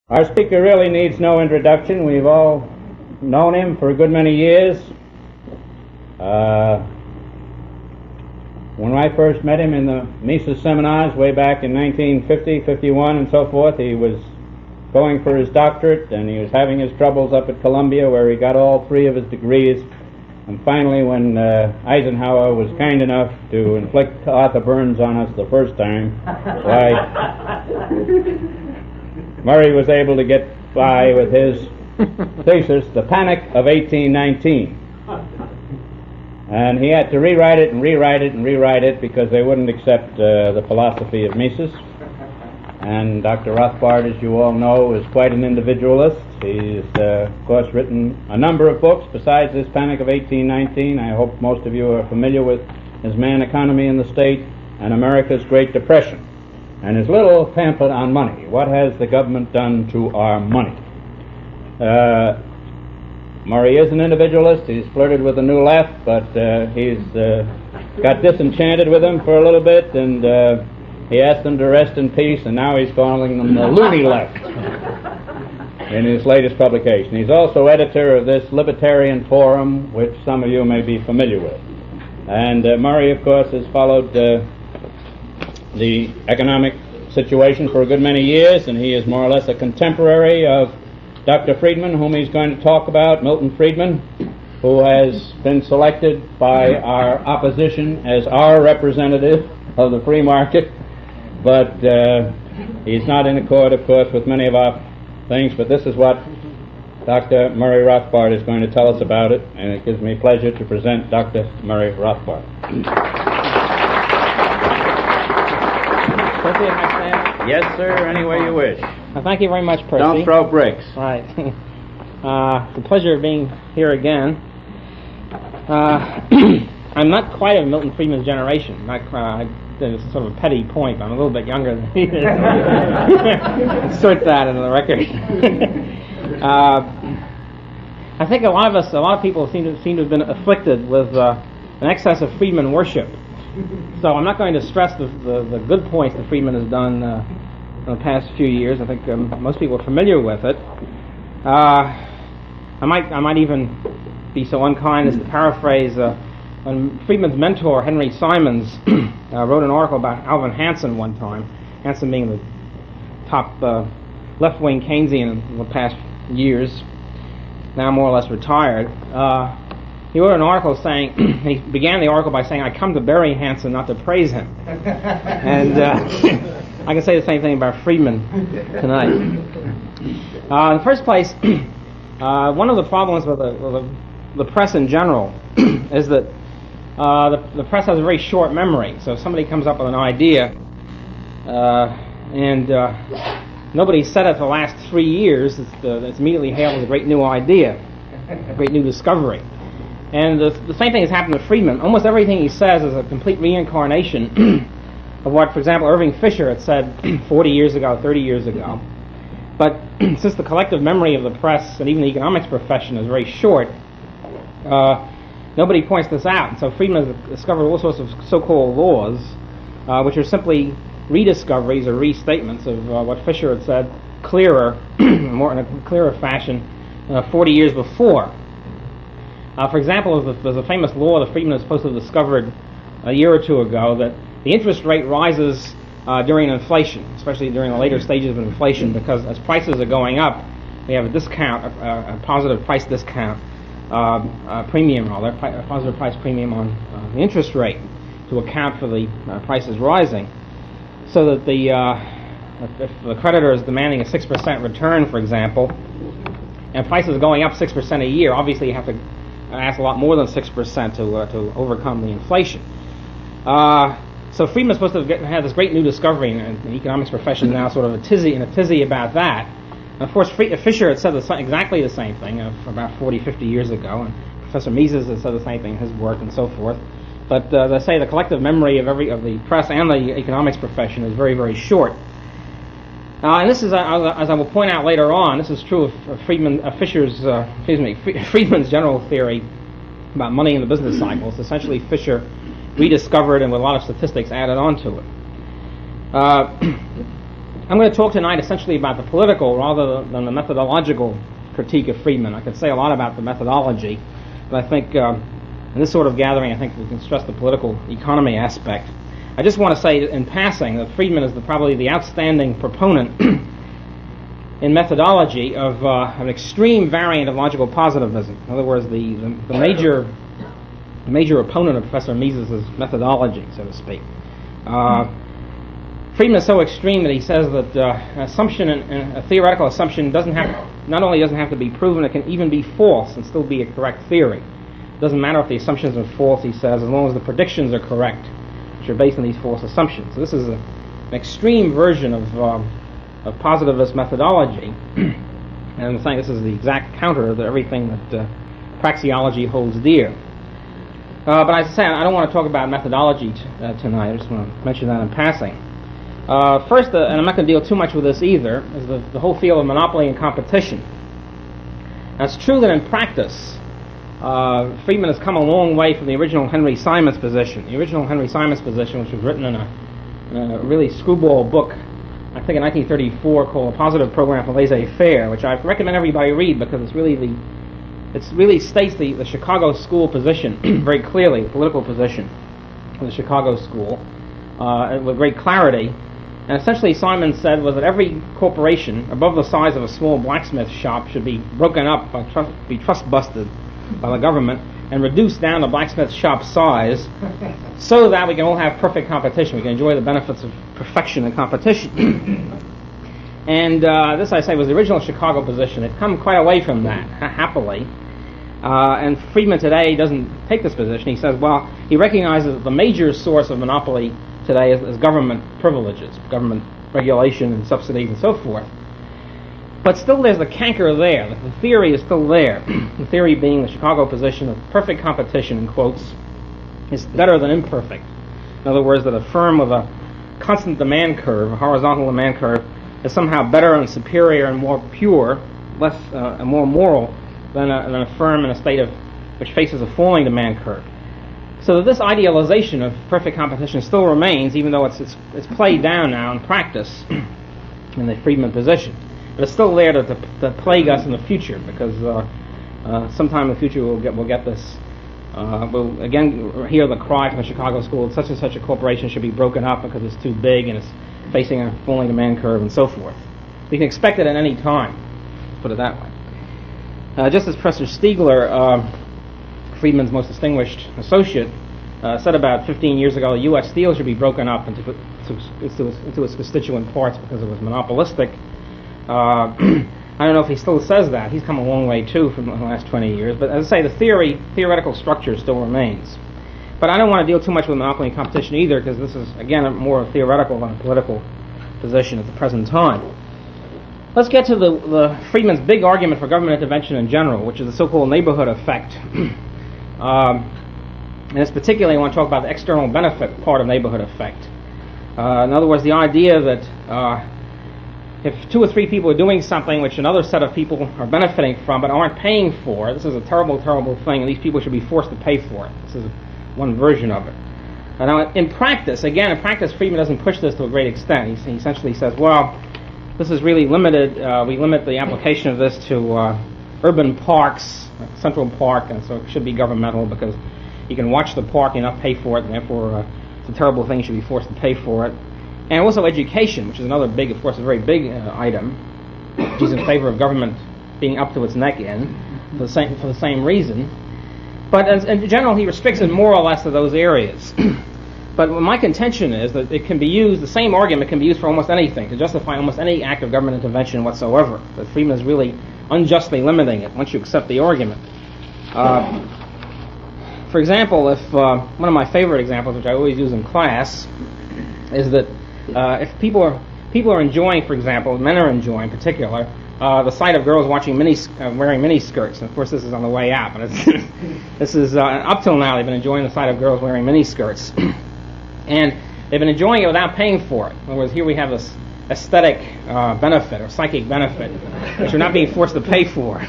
Our speaker really needs no introduction. We've all known him for a good many years. When I first met him in the Mises seminars way back in 1950, 51, and so forth, he was going for his doctorate, and he was having his troubles up at Columbia, where he got all three of his degrees. And finally, when Eisenhower was kind enough to inflict Arthur Burns on us the first time, why, Murray was able to get by with his thesis, The Panic of 1819. And he had to rewrite it and rewrite it and rewrite it because they wouldn't accept the philosophy of Mises. And Dr. Rothbard, as you all know, is quite an individualist. He's, of course, written a number of books besides this Panic of 1819. I hope most of you are familiar with his Man, Economy, and the State, and America's Great Depression, and his little pamphlet on money. What has the government done to our money? Murray is an individualist. He's flirted with the New Left, but he's got disenchanted with them for a little bit, and he asked them to rest in peace, and now he's calling them the loony left in his latest publication. He's also editor of this Libertarian Forum, which some of you may be familiar with. And Murray, of course, has followed the economic situation for a good many years, and he is more or less a contemporary of Dr. Friedman, whom he's going to talk about, Milton Friedman, who has been selected by our opposition as our representative of the free market. But he's not in accord, of course, with many of our things, but this is what Dr. Murray Rothbard is going to tell us about it, and it gives me pleasure to present Dr. Murray Rothbard. Yes, sir, any way you wish. Well, thank you very much, Percy. Don't throw bricks. Right. It's a pleasure of being here again. I'm not quite of Milton Friedman's generation. It's sort of a petty point, but I'm a little bit younger than he is. Insert that into the record. I think a lot of people seem to have been afflicted with an excess of Friedman worship. So I'm not going to stress the good points that Friedman has done in the past few years. I think most people are familiar with it. I might even be so unkind as to paraphrase when Friedman's mentor, Henry Simons, wrote an article about Alvin Hansen one time, Hansen being the top left-wing Keynesian in the past years, now more or less retired. He wrote an article saying, he began the article by saying, "I come to bury Hansen, not to praise him." And I can say the same thing about Friedman tonight. In the first place, one of the problems with the press in general is that the press has a very short memory. So if somebody comes up with an idea and nobody said it for the last 3 years, it's immediately hailed as a great new idea, a great new discovery. And the same thing has happened to Friedman. Almost everything he says is a complete reincarnation of what, for example, Irving Fisher had said 40 years ago, 30 years ago. But since the collective memory of the press and even the economics profession is very short, nobody points this out. And so Friedman has discovered all sorts of so-called laws, which are simply rediscoveries or restatements of what Fisher had said clearer, more in a clearer fashion, 40 years before. For example, there's a famous law that Friedman is supposed to have discovered a year or two ago, that the interest rate rises during inflation, especially during the later stages of inflation, because as prices are going up, we have a discount, a positive price discount, premium, rather, a positive price premium on the interest rate to account for the prices rising. So that if the creditor is demanding a 6% return, for example, and prices are going up 6% a year, obviously you have to ask a lot more than 6% to overcome the inflation. So Friedman's supposed to have had this great new discovery, and the economics profession is now sort of in a tizzy about that. And of course, Fisher had said exactly the same thing about 40, 50 years ago, and Professor Mises has said the same thing in his work and so forth. But they say the collective memory of the press and the economics profession is very, very short. And this is, as I will point out later on, this is true of Friedman's general theory about money in the business cycle. It's essentially Fisher rediscovered and with a lot of statistics added onto it. I'm going to talk tonight essentially about the political rather than the methodological critique of Friedman. I could say a lot about the methodology, but I think in this sort of gathering, I think we can stress the political economy aspect. I just want to say in passing that Friedman is probably the outstanding proponent in methodology of an extreme variant of logical positivism. In other words, the major opponent of Professor Mises' methodology, so to speak. Friedman is so extreme that he says that an assumption, a theoretical assumption, not only doesn't have to be proven, it can even be false and still be a correct theory. It doesn't matter if the assumptions are false, he says, as long as the predictions are correct, which are based on these false assumptions. So this is an extreme version of positivist methodology, and I'm saying this is the exact counter to everything that praxeology holds dear. But as I say, I don't want to talk about methodology tonight. I just want to mention that in passing. First, and I'm not going to deal too much with this either, is the whole field of monopoly and competition. Now, it's true that in practice, Friedman has come a long way from the original Henry Simon's position. The original Henry Simon's position, which was written in a really screwball book, I think in 1934, called A Positive Program for Laissez-Faire, which I recommend everybody read because it really states the Chicago school position very clearly, the political position of the Chicago school with great clarity. And essentially Simon said was that every corporation above the size of a small blacksmith shop should be broken up, be trust busted by the government, and reduce down the blacksmith shop size so that we can all have perfect competition. We can enjoy the benefits of perfection and competition. And this, I say, was the original Chicago position. It's come quite away from that, happily. And Friedman today doesn't take this position. He says, well, he recognizes that the major source of monopoly today is government privileges, government regulation and subsidies and so forth. But still there's the canker there. The theory is still there. The theory being the Chicago position of perfect competition, in quotes, is better than imperfect. In other words, that a firm with a constant demand curve, a horizontal demand curve, is somehow better and superior and more pure, less and more moral than a firm in a state of which faces a falling demand curve. So that this idealization of perfect competition still remains, even though it's played down now in practice in the Friedman position. But it's still there to plague us in the future, because sometime in the future we'll get this. We'll again hear the cry from the Chicago school: such and such a corporation should be broken up because it's too big and it's facing a falling demand curve and so forth. We can expect it at any time. Put it that way. Just as Professor Stiegler, Friedman's most distinguished associate, said about 15 years ago, U.S. Steel should be broken up into its constituent parts because it was monopolistic. I don't know if he still says that. He's come a long way too from the last 20 years. But as I say, the theoretical structure still remains. But I don't want to deal too much with monopoly and competition either, because this is again more theoretical than a political position at the present time. Let's get to the Friedman's big argument for government intervention in general, which is the so-called neighborhood effect. And it's particularly I want to talk about the external benefit part of neighborhood effect. In other words, the idea that if 2 or 3 people are doing something which another set of people are benefiting from but aren't paying for, this is a terrible, terrible thing, and these people should be forced to pay for it. This is one version of it. Now, in practice, Friedman doesn't push this to a great extent. He essentially says, well, this is really limited. We limit the application of this to urban parks, like Central Park, and so it should be governmental because you can watch the park and not pay for it, and therefore it's a terrible thing. You should be forced to pay for it. And also education, which is another big, of course, a very big item, which is in favor of government being up to its neck in for the same reason. But in general, he restricts it more or less to those areas. But my contention is that it can be used, the same argument can be used for almost anything, to justify almost any act of government intervention whatsoever. That Friedman is really unjustly limiting it once you accept the argument. For example, if one of my favorite examples, which I always use in class, is that if people are enjoying, for example, men are enjoying in particular, the sight of girls wearing mini skirts. And of course, this is on the way out, but this is up till now they've been enjoying the sight of girls wearing mini skirts, and they've been enjoying it without paying for it. In other words, here we have this aesthetic benefit or psychic benefit, which we're not being forced to pay for.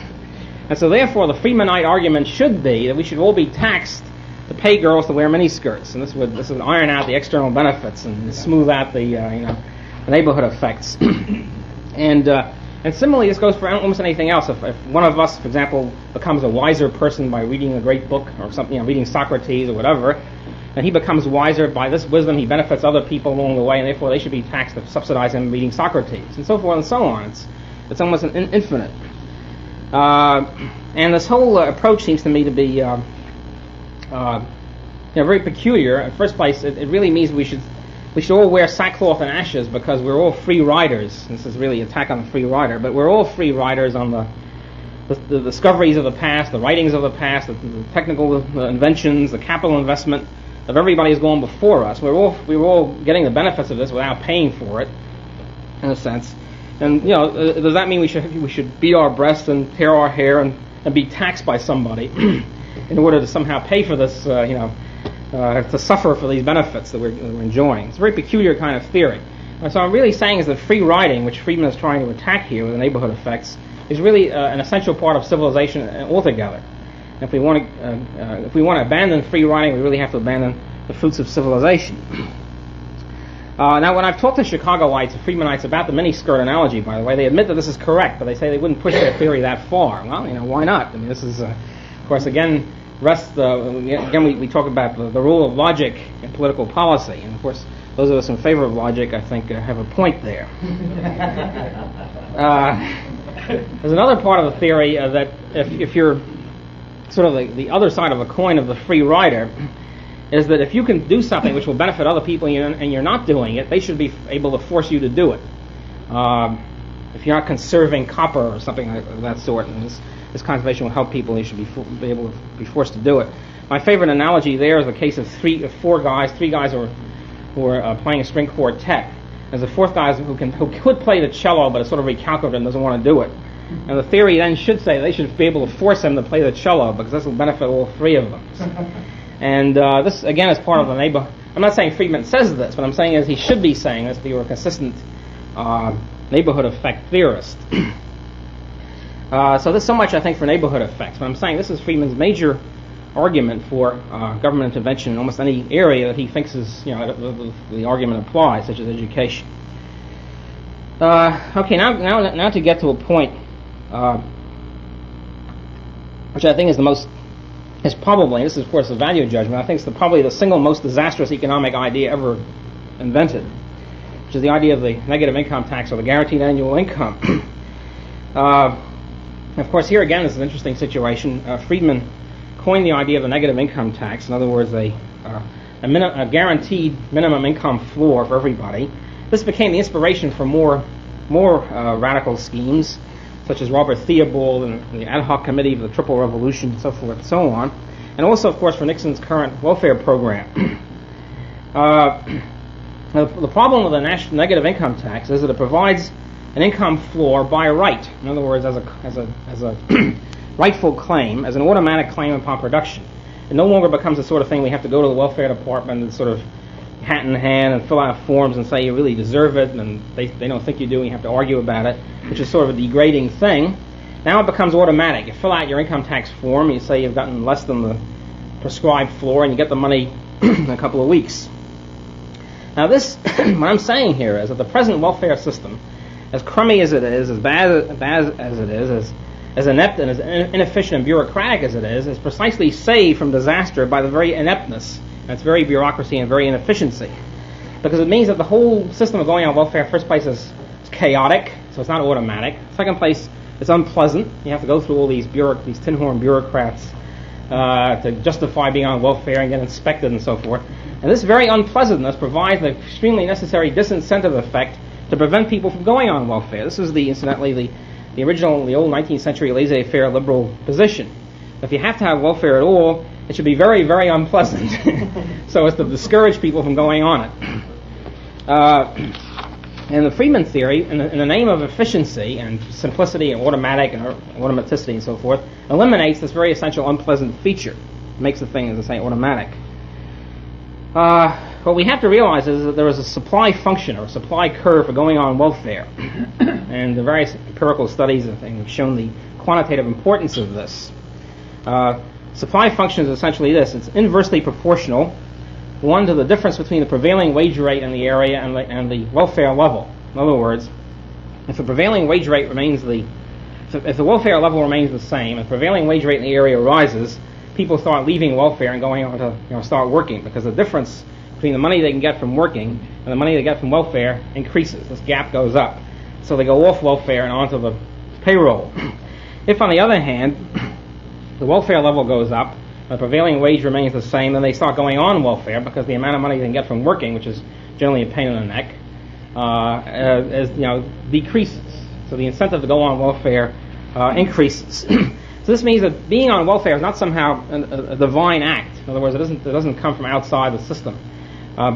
And so, therefore, the Friedmanite argument should be that we should all be taxed to pay girls to wear mini skirts, and this would iron out the external benefits and smooth out the neighborhood effects. And similarly, this goes for almost anything else. If one of us, for example, becomes a wiser person by reading a great book or something, reading Socrates or whatever, and he becomes wiser by this wisdom, he benefits other people along the way, and therefore they should be taxed to subsidize him reading Socrates, and so forth and so on. It's almost infinite. And this whole approach seems to me to be very peculiar. In the first place, it really means we should all wear sackcloth and ashes because we're all free riders. This is really an attack on the free rider, but we're all free riders on the discoveries of the past, the writings of the past, the technical inventions, the capital investment of everybody who's gone before us. We're all getting the benefits of this without paying for it, in a sense. And does that mean we should beat our breasts and tear our hair and be taxed by somebody in order to somehow pay for this? To suffer for these benefits that we're enjoying. It's a very peculiar kind of theory. And so I'm really saying is that free riding, which Friedman is trying to attack here with the neighborhood effects, is really an essential part of civilization altogether. And if we want to abandon free riding, we really have to abandon the fruits of civilization. Now, when I've talked to Chicagoites and Friedmanites about the miniskirt analogy, by the way, they admit that this is correct, but they say they wouldn't push their theory that far. Well, why not? I mean, this is, of course, again, we talk about the role of logic in political policy, and of course, those of us in favor of logic, I think, have a point there. There's another part of the theory that if you're sort of the other side of a coin of the free rider, is that if you can do something which will benefit other people and you're not doing it, they should be able to force you to do it. If you're not conserving copper or something of that sort, and this conservation will help people, you should be able to be forced to do it. My favorite analogy there is the case of three guys who are playing a string quartet. There's a fourth guy who could play the cello, but is sort of recalcitrant and doesn't want to do it. And the theory then should say they should be able to force him to play the cello because this will benefit all three of them. And this, again, is part of the neighborhood. I'm not saying Friedman says this, but I'm saying is he should be saying this if he were a consistent neighborhood effect theorist. So there's so much, I think, for neighborhood effects. But I'm saying this is Friedman's major argument for government intervention in almost any area that he thinks is, the argument applies, such as education. Okay, now to get to a point which I think is probably, this is of course a value judgment, I think it's probably the single most disastrous economic idea ever invented, which is the idea of the negative income tax or the guaranteed annual income. Of course, here again is an interesting situation. Friedman coined the idea of the negative income tax. In other words, a guaranteed minimum income floor for everybody. This became the inspiration for more radical schemes, such as Robert Theobald and the ad hoc committee of the Triple Revolution, and so forth and so on, and also, of course, for Nixon's current welfare program. The problem with the negative income tax is that it provides an income floor by right. In other words, as a rightful claim, as an automatic claim upon production. It no longer becomes the sort of thing we have to go to the welfare department and sort of hat in hand and fill out forms and say you really deserve it, and they don't think you do, and you have to argue about it, which is sort of a degrading thing. Now it becomes automatic. You fill out your income tax form, you say you've gotten less than the prescribed floor, and you get the money in a couple of weeks. Now this, what I'm saying here is that the present welfare system, as crummy as it is, as bad as it is, as inept and as inefficient and bureaucratic as it is precisely saved from disaster by the very ineptness, and its very bureaucracy and very inefficiency. Because it means that the whole system of going on welfare, first place, is chaotic, so it's not automatic. Second place, it's unpleasant. You have to go through all these tin-horn bureaucrats to justify being on welfare and get inspected and so forth. And this very unpleasantness provides the extremely necessary disincentive effect to prevent people from going on welfare. This is incidentally the old 19th century laissez-faire liberal position. If you have to have welfare at all, it should be very, very unpleasant, so as to discourage people from going on it. And the Friedman theory, in the name of efficiency and simplicity and automatic and automaticity and so forth, eliminates this very essential unpleasant feature. It makes the thing, as I say, automatic. What we have to realize is that there is a supply function or a supply curve for going on welfare. And the various empirical studies have shown the quantitative importance of this. Supply function is essentially this. It's inversely proportional, one to the difference between the prevailing wage rate in the area and the welfare level. In other words, if the prevailing wage rate remains if the welfare level remains the same, and the prevailing wage rate in the area rises, people start leaving welfare and going on to start working, because the difference between the money they can get from working and the money they get from welfare increases. This gap goes up. So they go off welfare and onto the payroll. If, on the other hand, the welfare level goes up, the prevailing wage remains the same, then they start going on welfare because the amount of money they can get from working, which is generally a pain in the neck, decreases. So the incentive to go on welfare increases. So this means that being on welfare is not somehow a divine act. In other words, it doesn't come from outside the system.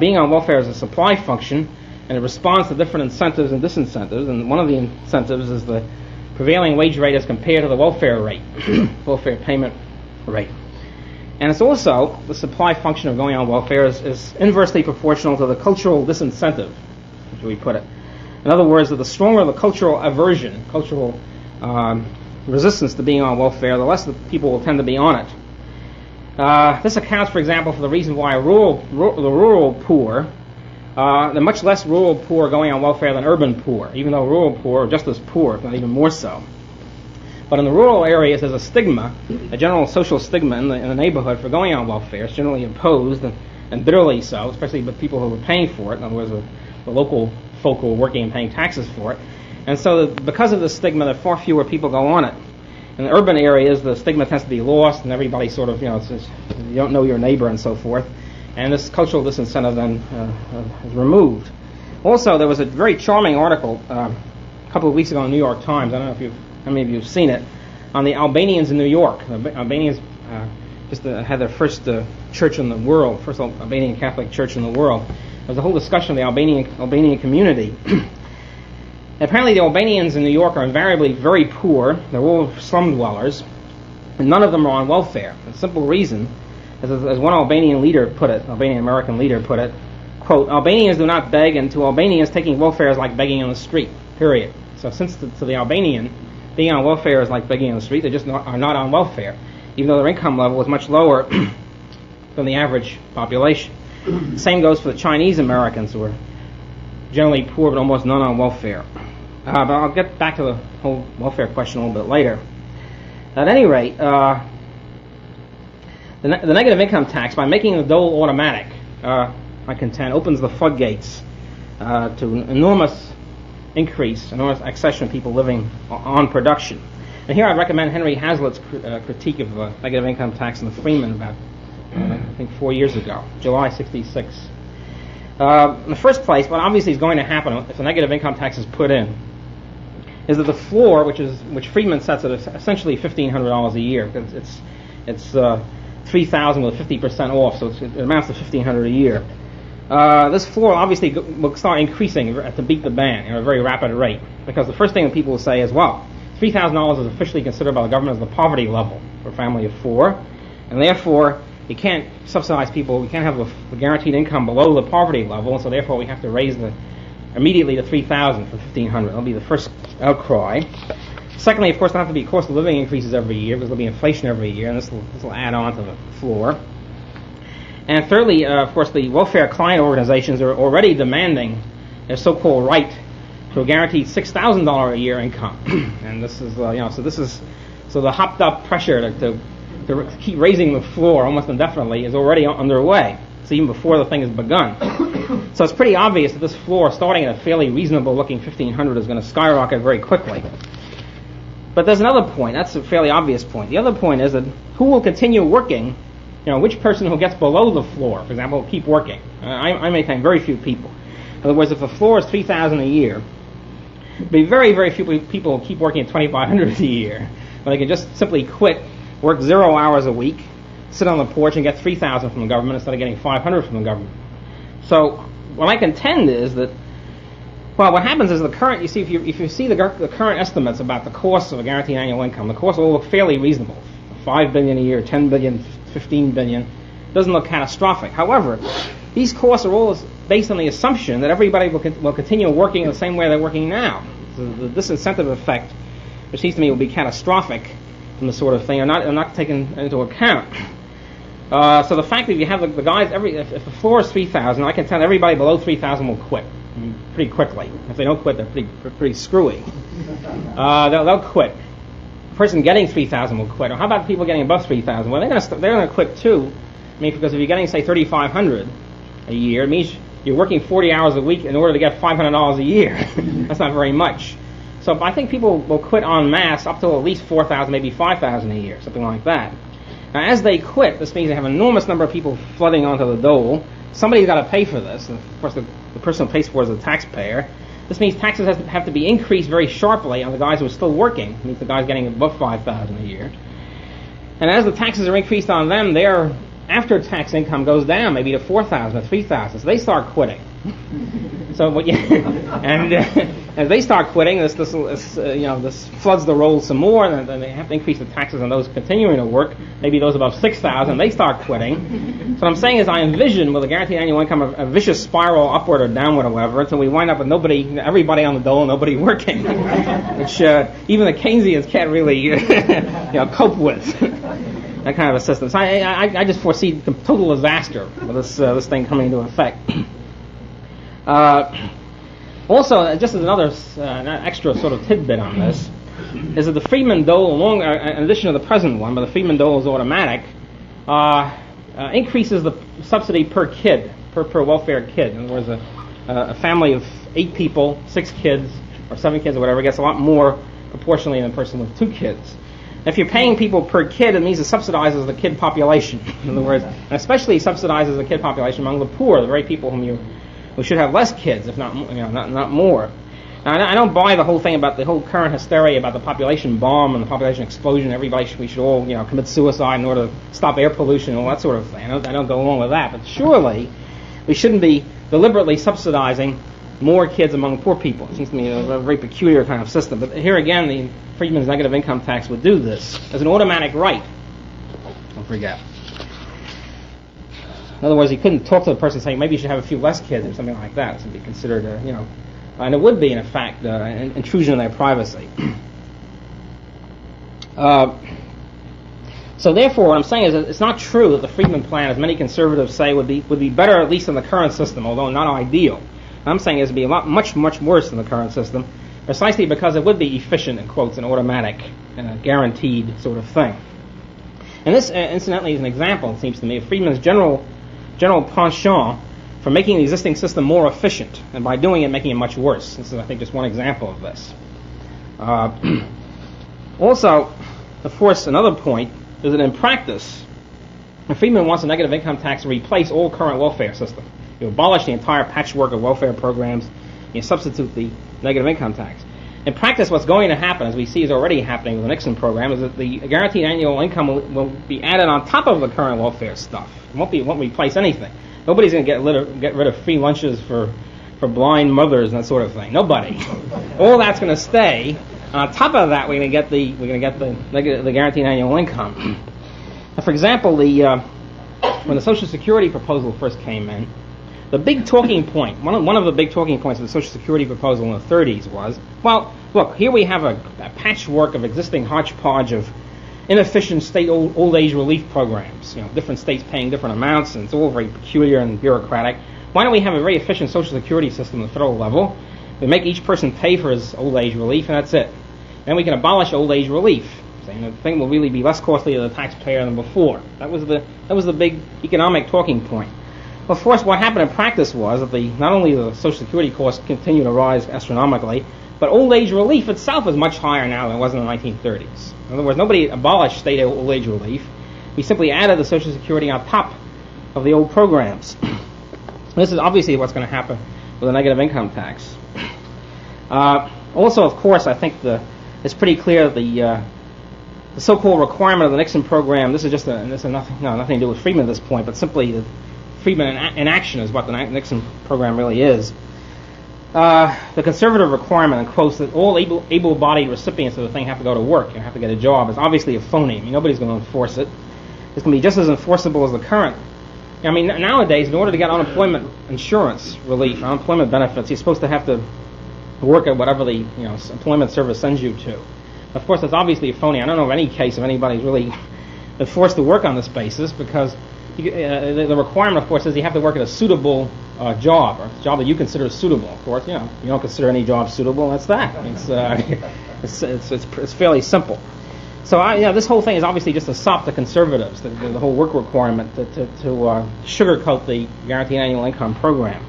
Being on welfare is a supply function, and it responds to different incentives and disincentives. And one of the incentives is the prevailing wage rate as compared to the welfare rate, welfare payment rate. And it's also, the supply function of going on welfare is inversely proportional to the cultural disincentive, as we put it. In other words, that the stronger the cultural aversion, cultural resistance to being on welfare, the less the people will tend to be on it. This accounts, for example, for the reason why the rural poor, they're much less rural poor going on welfare than urban poor, even though rural poor are just as poor, if not even more so. But in the rural areas, there's a stigma, a general social stigma in the neighborhood for going on welfare. It's generally imposed, and bitterly so, especially with people who are paying for it. In other words, the local folk who are working and paying taxes for it. And so because of the stigma, there are far fewer people go on it. In the urban areas, the stigma tends to be lost, and everybody sort of, it's just, you don't know your neighbor and so forth. And this cultural disincentive then is removed. Also, there was a very charming article a couple of weeks ago in the New York Times. I don't know how many of you have seen it, on the Albanians in New York. The Albanians just had their first church in the world, first Albanian Catholic church in the world. There was a whole discussion of the Albanian community. Apparently the Albanians in New York are invariably very poor. They're all slum dwellers, and none of them are on welfare. The simple reason, as one Albanian leader put it, Albanian American leader put it, quote, "Albanians do not beg, and to Albanians taking welfare is like begging on the street, period." So since to the Albanian, being on welfare is like begging on the street, they just are not on welfare, even though their income level is much lower than the average population. Same goes for the Chinese Americans, who are generally poor but almost none on welfare. But I'll get back to the whole welfare question a little bit later. At any rate, the negative income tax, by making the dole automatic, I contend, opens the floodgates to an enormous increase, enormous accession of people living on production. And here I recommend Henry Hazlitt's critique of negative income tax in the Freeman about, I think, 4 years ago, July 1966. In the first place, what obviously is going to happen if the negative income tax is put in is that the floor, which Friedman sets at essentially $1,500 a year, because it's $3,000 with 50% off, so it amounts to $1,500 a year. This floor obviously will start increasing to beat the band at a very rapid rate, because the first thing that people will say is, well, $3,000 is officially considered by the government as the poverty level for a family of four, and therefore you can't subsidize people. We can't have a guaranteed income below the poverty level, and so therefore we have to raise immediately to $3,000 from $1,500. That'll be the first outcry. Secondly, of course, there'll have to be cost of living increases every year, because there'll be inflation every year, and this will add on to the floor. And thirdly, of course, the welfare client organizations are already demanding their so-called right to a guaranteed $6,000 a year income, and this is, so the hopped-up pressure to keep raising the floor almost indefinitely is already underway. So even before the thing has begun. So it's pretty obvious that this floor, starting at a fairly reasonable-looking $1,500, is going to skyrocket very quickly. But there's another point. That's a fairly obvious point. The other point is that who will continue working? Which person who gets below the floor, for example, will keep working? I maintain very few people. In other words, if the floor is $3,000 a year, there'll be very, very few people who keep working at $2,500 a year. But they can just simply quit, work 0 hours a week, sit on the porch and get $3,000 from the government instead of getting $500 from the government. So what I contend is that, well, what happens is if you see the current estimates about the cost of a guaranteed annual income, the cost will look fairly reasonable. $5 billion a year, $10 billion, $15 billion. It doesn't look catastrophic. However, these costs are all based on the assumption that everybody will continue working the same way they're working now. So the disincentive effect, which seems to me will be catastrophic from the sort of thing, are not taken into account. So the fact that if you have the guys, if the floor is $3,000, I can tell everybody below $3,000 will quit. pretty quickly. If they don't quit, they're pretty screwy. They'll quit. A person getting 3,000 will quit. Or how about people getting above 3,000? Well, they're going to quit too. I mean, because if you're getting, say, 3,500 a year, it means you're working 40 hours a week in order to get $500 a year. That's not very much. So I think people will quit en masse up to at least 4,000, maybe 5,000 a year, something like that. Now, as they quit, this means they have an enormous number of people flooding onto the dole. Somebody's got to pay for this. And of course, the person who pays for it is the taxpayer. This means taxes have to be increased very sharply on the guys who are still working. It means the guys getting above 5,000 a year. And as the taxes are increased on them, their after-tax income goes down, maybe to 4,000 or 3,000. So they start quitting. So, as they start quitting, this floods the rolls some more, and then they have to increase the taxes on those continuing to work. Maybe those above 6,000, they start quitting. So what I'm saying is, I envision with a guaranteed annual income a vicious spiral upward or downward or whatever, until we wind up with everybody on the dole, nobody working, which even the Keynesians can't really cope with. That kind of a system. So I just foresee total disaster with this thing coming into effect. Also, just as another extra sort of tidbit on this, is that the Friedman dole, in addition to the present one, but the Friedman dole is automatic, increases the subsidy per kid, per welfare kid. In other words, a family of 8 people, 6 kids, or 7 kids or whatever, gets a lot more proportionally than a person with 2 kids. If you're paying people per kid, it means it subsidizes the kid population. In other words, and especially subsidizes the kid population among the poor, the very people who should have less kids, if not more. Now, I don't buy the whole thing about the whole current hysteria about the population bomb and the population explosion. We should all commit suicide in order to stop air pollution and all that sort of thing. I don't go along with that. But surely we shouldn't be deliberately subsidizing more kids among poor people. It seems to me a very peculiar kind of system. But here again, the Friedman's negative income tax would do this as an automatic right. Don't forget. In other words, you couldn't talk to the person saying maybe you should have a few less kids or something like that. It would be considered, and it would be, in fact, an intrusion in their privacy. So therefore, what I'm saying is that it's not true that the Friedman plan, as many conservatives say, would be better at least than the current system, although not ideal. What I'm saying is it would be much worse than the current system, precisely because it would be efficient, in quotes, and automatic, and a guaranteed sort of thing. And this, incidentally, is an example, it seems to me, of Friedman's general penchant for making the existing system more efficient, and by doing it, making it much worse. This is, I think, just one example of this. Also, of course, another point is that in practice, Friedman wants a negative income tax to replace all current welfare system. You abolish the entire patchwork of welfare programs, you substitute the negative income tax. In practice, what's going to happen, as we see is already happening with the Nixon program, is that the guaranteed annual income will be added on top of the current welfare stuff. It won't replace anything. Nobody's going to get rid of free lunches for blind mothers and that sort of thing. Nobody. All that's going to stay. On top of that, we're going to get the guaranteed annual income. Now, for example, when the Social Security proposal first came in, the big talking point, one of the big talking points of the Social Security proposal in the 30s was, well, look, here we have a patchwork of existing hodgepodge of inefficient state old age relief programs. Different states paying different amounts, and it's all very peculiar and bureaucratic. Why don't we have a very efficient Social Security system at the federal level? We make each person pay for his old age relief, and that's it. Then we can abolish old age relief. Saying the thing will really be less costly to the taxpayer than before. That was the big economic talking point. Well, of course, what happened in practice was that not only the Social Security costs continue to rise astronomically, but old age relief itself is much higher now than it was in the 1930s. In other words, nobody abolished state old age relief. We simply added the Social Security on top of the old programs. This is obviously what's going to happen with a negative income tax. Also, of course, I think it's pretty clear that the so-called requirement of the Nixon program, this is nothing to do with Friedman at this point, but simply the Friedman in action is what the Nixon program really is. The conservative requirement, in quotes, that all able-bodied recipients of the thing have to go to work and have to get a job is obviously a phony. I mean, nobody's going to enforce it. It's going to be just as enforceable as the current. I mean, nowadays, in order to get unemployment insurance relief, unemployment benefits, you're supposed to have to work at whatever the employment service sends you to. Of course, that's obviously a phony. I don't know of any case of anybody's really been forced to work on this basis, because the requirement, of course, is you have to work at a suitable job, or a job that you consider suitable. Of course, you don't consider any job suitable. That's that. It's fairly simple. So this whole thing is obviously just a sop to conservatives. The whole work requirement to sugarcoat the guaranteed annual income program.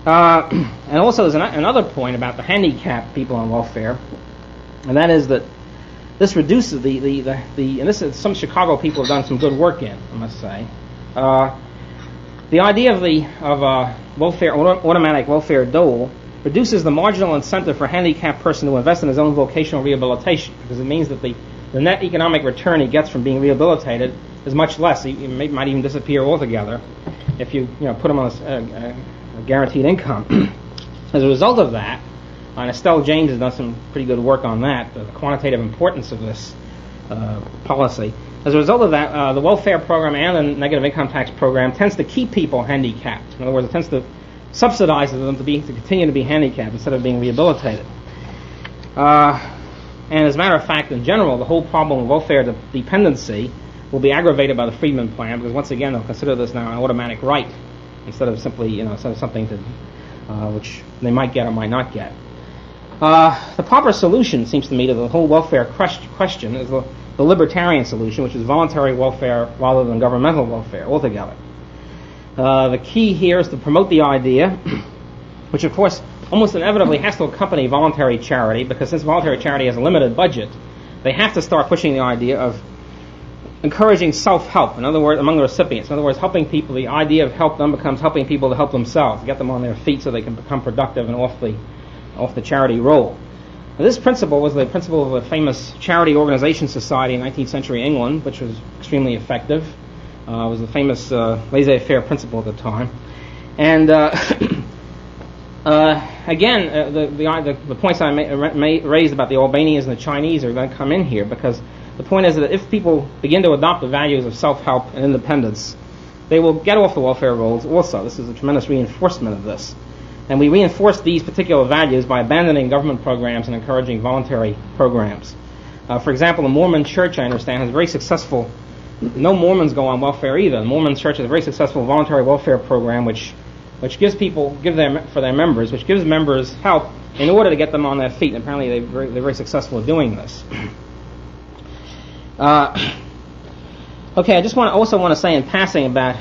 And also, there's another point about the handicapped people on welfare, and that is that this reduces and this is some Chicago people have done some good work in, I must say. The idea of welfare, automatic welfare dole, reduces the marginal incentive for a handicapped person to invest in his own vocational rehabilitation, because it means that the net economic return he gets from being rehabilitated is much less. He might even disappear altogether if you put him on a guaranteed income. As a result of that, and Estelle James has done some pretty good work on that, the quantitative importance of this policy. As a result of that, the welfare program and the negative income tax program tends to keep people handicapped. In other words, it tends to subsidize them to continue to be handicapped instead of being rehabilitated. And as a matter of fact, in general, the whole problem of welfare dependency will be aggravated by the Friedman plan, because once again, they'll consider this now an automatic right instead of simply, instead of something which they might get or might not get. The proper solution, seems to me, to the whole welfare question is the libertarian solution, which is voluntary welfare rather than governmental welfare altogether. The key here is to promote the idea, which of course almost inevitably has to accompany voluntary charity, because since voluntary charity has a limited budget, they have to start pushing the idea of encouraging self-help, in other words, among the recipients. In other words, helping people. The idea of help them becomes helping people to help themselves, get them on their feet so they can become productive and off the charity roll. Now, this principle was the principle of the famous Charity Organization Society in 19th century England, which was extremely effective. It was the famous laissez-faire principle at the time. And again, the points I raised about the Albanians and the Chinese are going to come in here, because the point is that if people begin to adopt the values of self-help and independence, they will get off the welfare rolls also. This is a tremendous reinforcement of this. And we reinforce these particular values by abandoning government programs and encouraging voluntary programs. For example, the Mormon Church, I understand, has very successful. No Mormons go on welfare either. The Mormon Church has a very successful voluntary welfare program, which gives for their members, which gives members help in order to get them on their feet. And apparently, they're very successful at doing this. Okay, I just also want to say in passing about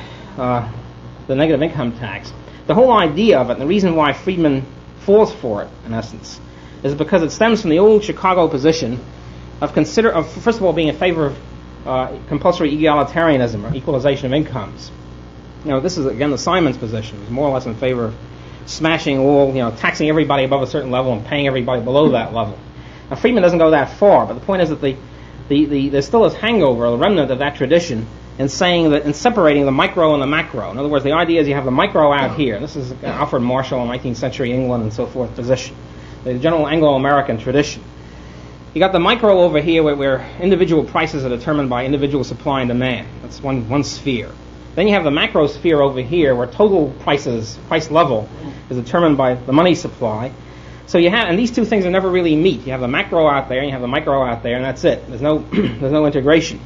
the negative income tax. The whole idea of it, and the reason why Friedman falls for it, in essence, is because it stems from the old Chicago position of first of all, being in favor of compulsory egalitarianism, or equalization of incomes. This is again the Simons position. It's more or less in favor of smashing all, taxing everybody above a certain level and paying everybody below that level. Now, Friedman doesn't go that far, but the point is that there's still this hangover, a remnant of that tradition, in saying that, in separating the micro and the macro. In other words, the idea is you have the micro out here. And this is Alfred Marshall in 19th century England and so forth position, the general Anglo-American tradition. You got the micro over here where individual prices are determined by individual supply and demand. That's one sphere. Then you have the macro sphere over here where total price level is determined by the money supply. So and these two things are never really meet. You have the macro out there and you have the micro out there, and that's it. There's no integration.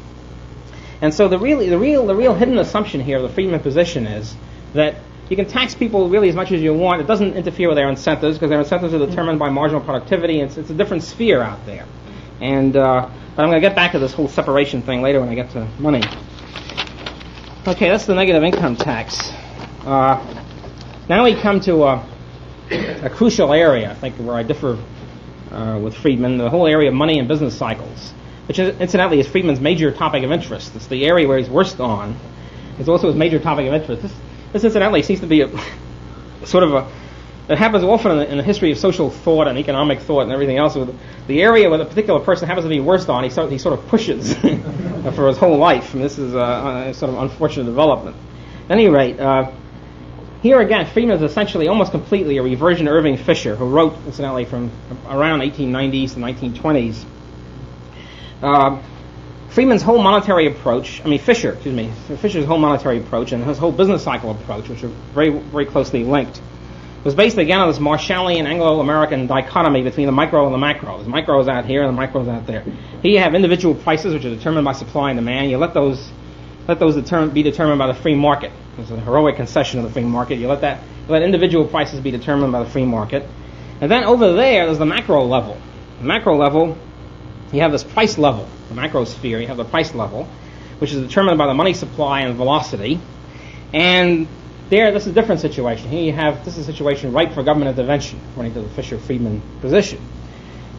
And so the real hidden assumption here of the Friedman position is that you can tax people really as much as you want. It doesn't interfere with their incentives, because their incentives are determined by marginal productivity. It's a different sphere out there. And but I'm going to get back to this whole separation thing later when I get to money. Okay, that's the negative income tax. Now we come to a crucial area, I think, where I differ with Friedman, the whole area of money and business cycles, which incidentally is Friedman's major topic of interest. It's the area where he's worst on. It's also his major topic of interest. This incidentally seems to be it happens often in the history of social thought and economic thought and everything else. The area where the particular person happens to be worst on, he sort of pushes for his whole life. And this is a sort of unfortunate development. At any rate, here again, Friedman is essentially almost completely a reversion to Irving Fisher, who wrote, incidentally, from around 1890s to 1920s. Friedman's whole monetary approach, Fisher's whole monetary approach and his whole business cycle approach, which are very, very closely linked, was based again on this Marshallian Anglo-American dichotomy between the micro and the macro. The micro is out here and the micro is out there. Here you have individual prices, which are determined by supply and demand. You let those let those be determined by the free market. It's a heroic concession of the free market. You let individual prices be determined by the free market. And then over there's the macro level. The macro level, you have this price level. The macro sphere, you have the price level, which is determined by the money supply and velocity. And this is a different situation. Here this is a situation ripe for government intervention, according to the Fisher-Friedman position.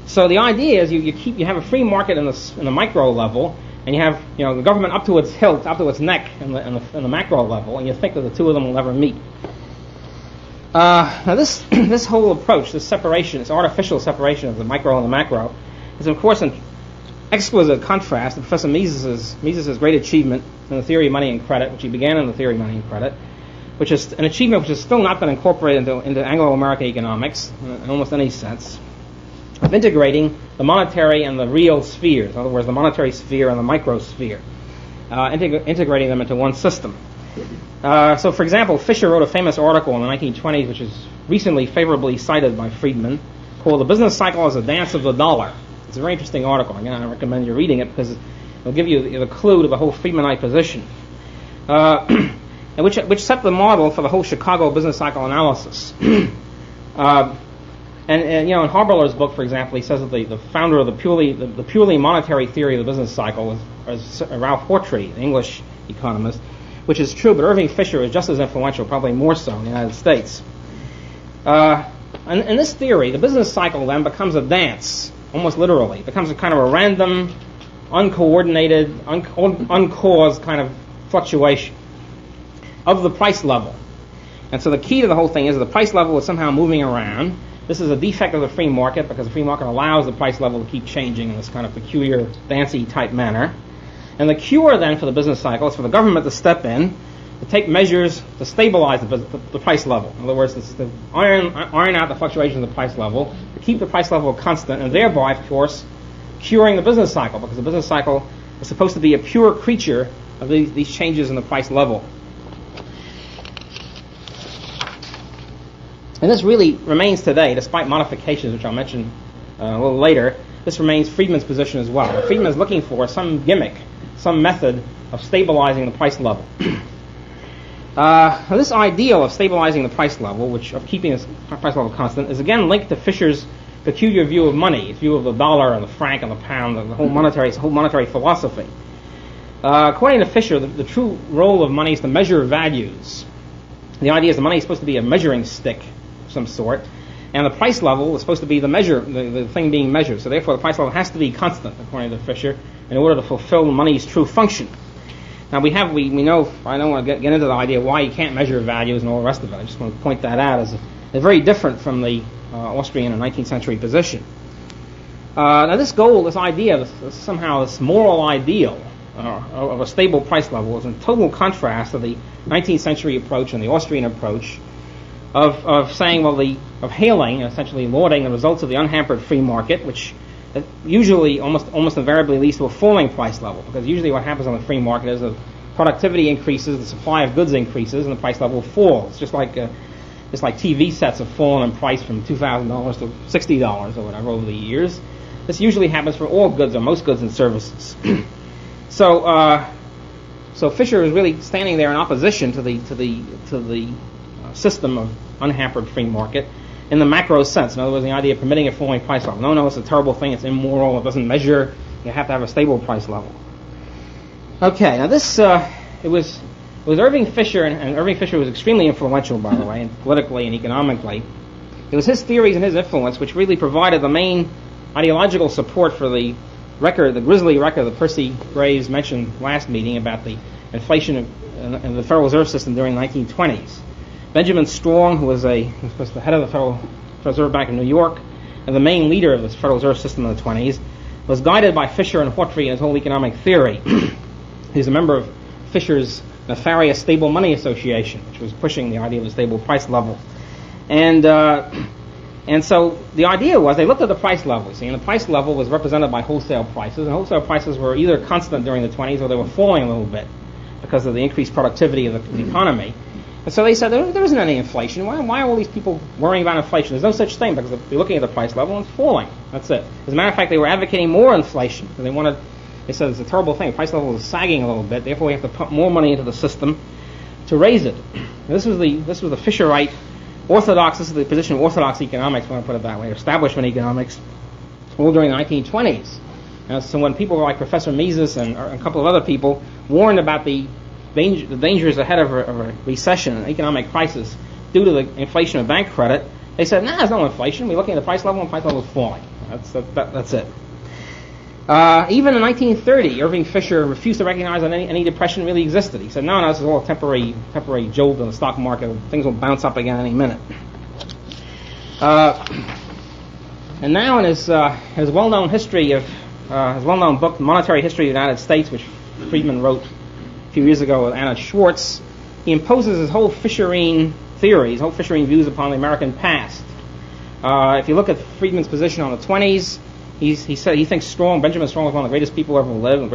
So the idea is you have a free market in the micro level, and you have the government up to its hilt, up to its neck in the macro level, and you think that the two of them will never meet. Now this whole approach, this separation, this artificial separation of the micro and the macro, is of course an exquisite contrast to Professor Mises's great achievement in the theory of money and credit, which he began in the theory of money and credit, which is an achievement which has still not been incorporated into Anglo-American economics in almost any sense, of integrating the monetary and the real spheres, in other words, the monetary sphere and the microsphere, integrating them into one system. So, for example, Fisher wrote a famous article in the 1920s, which is recently favorably cited by Friedman, called "The Business Cycle as a Dance of the Dollar." It's a very interesting article. Again, I recommend you reading it because it'll give you the clue to the whole Friedmanite position, and which set the model for the whole Chicago business cycle analysis. And in Harberler's book, for example, he says that the founder of the purely monetary theory of the business cycle is Ralph Hortrey, the English economist, which is true, but Irving Fisher is just as influential, probably more so in the United States. And in this theory, the business cycle then becomes a dance, almost literally. It becomes a kind of a random, uncoordinated, uncaused kind of fluctuation of the price level. And so the key to the whole thing is that the price level is somehow moving around. This is a defect of the free market because the free market allows the price level to keep changing in this kind of peculiar, dancey type manner. And the cure then for the business cycle is for the government to step in, to take measures to stabilize the price level. In other words, to iron out the fluctuations of the price level, to keep the price level constant, and thereby, of course, curing the business cycle, because the business cycle is supposed to be a pure creature of these changes in the price level. And this really remains today, despite modifications, which I'll mention a little later. This remains Friedman's position as well. Friedman is looking for some gimmick, some method of stabilizing the price level. This ideal of stabilizing the price level, of keeping this price level constant, is again linked to Fisher's peculiar view of money, his view of the dollar and the franc and the pound, and the whole monetary philosophy. According to Fisher, the true role of money is to measure values. The idea is the money is supposed to be a measuring stick of some sort, and the price level is supposed to be the thing being measured. So therefore, the price level has to be constant, according to Fisher, in order to fulfill money's true function. Now we know, I don't want to get into the idea why you can't measure values and all the rest of it. I just want to point that out as very different from the Austrian and 19th century position. Now this goal, this idea, somehow this moral ideal of a stable price level is in total contrast to the 19th century approach and the Austrian approach of saying, of hailing, essentially lauding the results of the unhampered free market, which usually almost invariably leads to a falling price level, because usually what happens on the free market is that productivity increases, the supply of goods increases, and the price level falls. Just like TV sets have fallen in price from $2,000 to $60 or whatever over the years. This usually happens for all goods or most goods and services. So Fisher is really standing there in opposition to the system of unhampered free market in the macro sense. In other words, the idea of permitting a falling price level. No, it's a terrible thing. It's immoral. It doesn't measure. You have to have a stable price level. Okay, now this it was Irving Fisher, and Irving Fisher was extremely influential, by the way, and politically and economically. It was his theories and his influence which really provided the main ideological support for the grisly record that Percy Graves mentioned last meeting about the inflation in the Federal Reserve System during the 1920s. Benjamin Strong, who was the head of the Federal Reserve Bank of New York and the main leader of the Federal Reserve System in the 20s, was guided by Fisher and Hortrey in his whole economic theory. He's a member of Fisher's nefarious Stable Money Association, which was pushing the idea of a stable price level. And so the idea was they looked at the price level, and the price level was represented by wholesale prices, and wholesale prices were either constant during the 20s or they were falling a little bit because of the increased productivity of the economy. And so they said, there isn't any inflation. Why are all these people worrying about inflation? There's no such thing, because they're looking at the price level and it's falling. That's it. As a matter of fact, they were advocating more inflation, because they wanted They said it's a terrible thing. The price level is sagging a little bit. Therefore, we have to pump more money into the system to raise it. This was the Fisherite orthodox. This is the position of orthodox economics, when I put it that way, establishment economics, all during the 1920s. So when people like Professor Mises and a couple of other people warned about the dangers ahead of a recession, an economic crisis, due to the inflation of bank credit, they said, there's no inflation. We're looking at the price level, and the price level is falling. That's it. Even in 1930, Irving Fisher refused to recognize that any depression really existed. He said, no, this is all a temporary jolt in the stock market. Things will bounce up again any minute. And now in his well-known history of his well-known book, Monetary History of the United States, which Friedman wrote a few years ago with Anna Schwartz, he imposes his whole Fisherine theory, his whole Fisherine views upon the American past. If you look at Friedman's position on the 20s, he said he thinks Benjamin Strong was one of the greatest people who ever lived,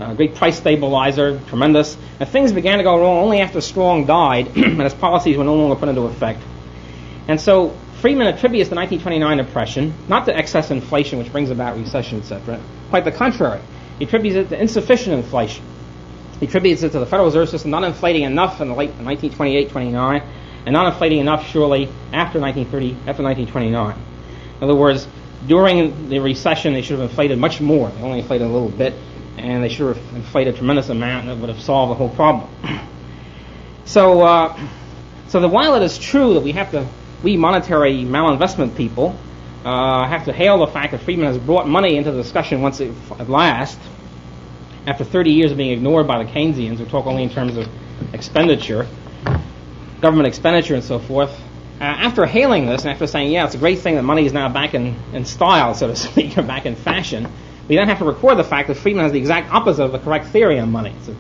a great price stabilizer, tremendous. And things began to go wrong only after Strong died, and his policies were no longer put into effect. And so Friedman attributes the 1929 depression not to excess inflation, which brings about recession, etc. Quite the contrary. He attributes it to insufficient inflation. He attributes it to the Federal Reserve System not inflating enough in the late 1928-29, and not inflating enough surely after 1929. In other words, during the recession, they should have inflated much more. They only inflated a little bit, and they should have inflated a tremendous amount, and it would have solved the whole problem. So while it is true that we monetary malinvestment people have to hail the fact that Friedman has brought money into the discussion at last, after 30 years of being ignored by the Keynesians, who talk only in terms of expenditure, government expenditure and so forth. After hailing this, and after saying, it's a great thing that money is now back in style, so to speak, or back in fashion, we then have to record the fact that Friedman has the exact opposite of the correct theory on money. So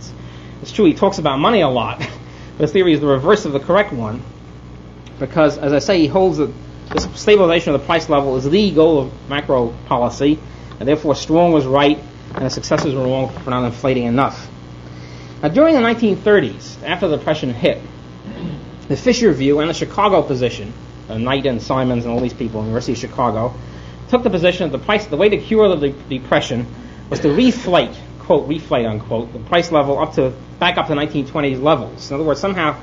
it's true he talks about money a lot, but his theory is the reverse of the correct one, because, as I say, he holds that this stabilization of the price level is the goal of macro policy, and therefore Strong was right, and his successors were wrong for not inflating enough. Now, during the 1930s, after the Depression hit, the Fisher view and the Chicago position, Knight and Simons and all these people, University of Chicago, took the position that the way to cure the Depression was to reflate, quote, reflate, unquote, the price level back up to 1920s levels. In other words, somehow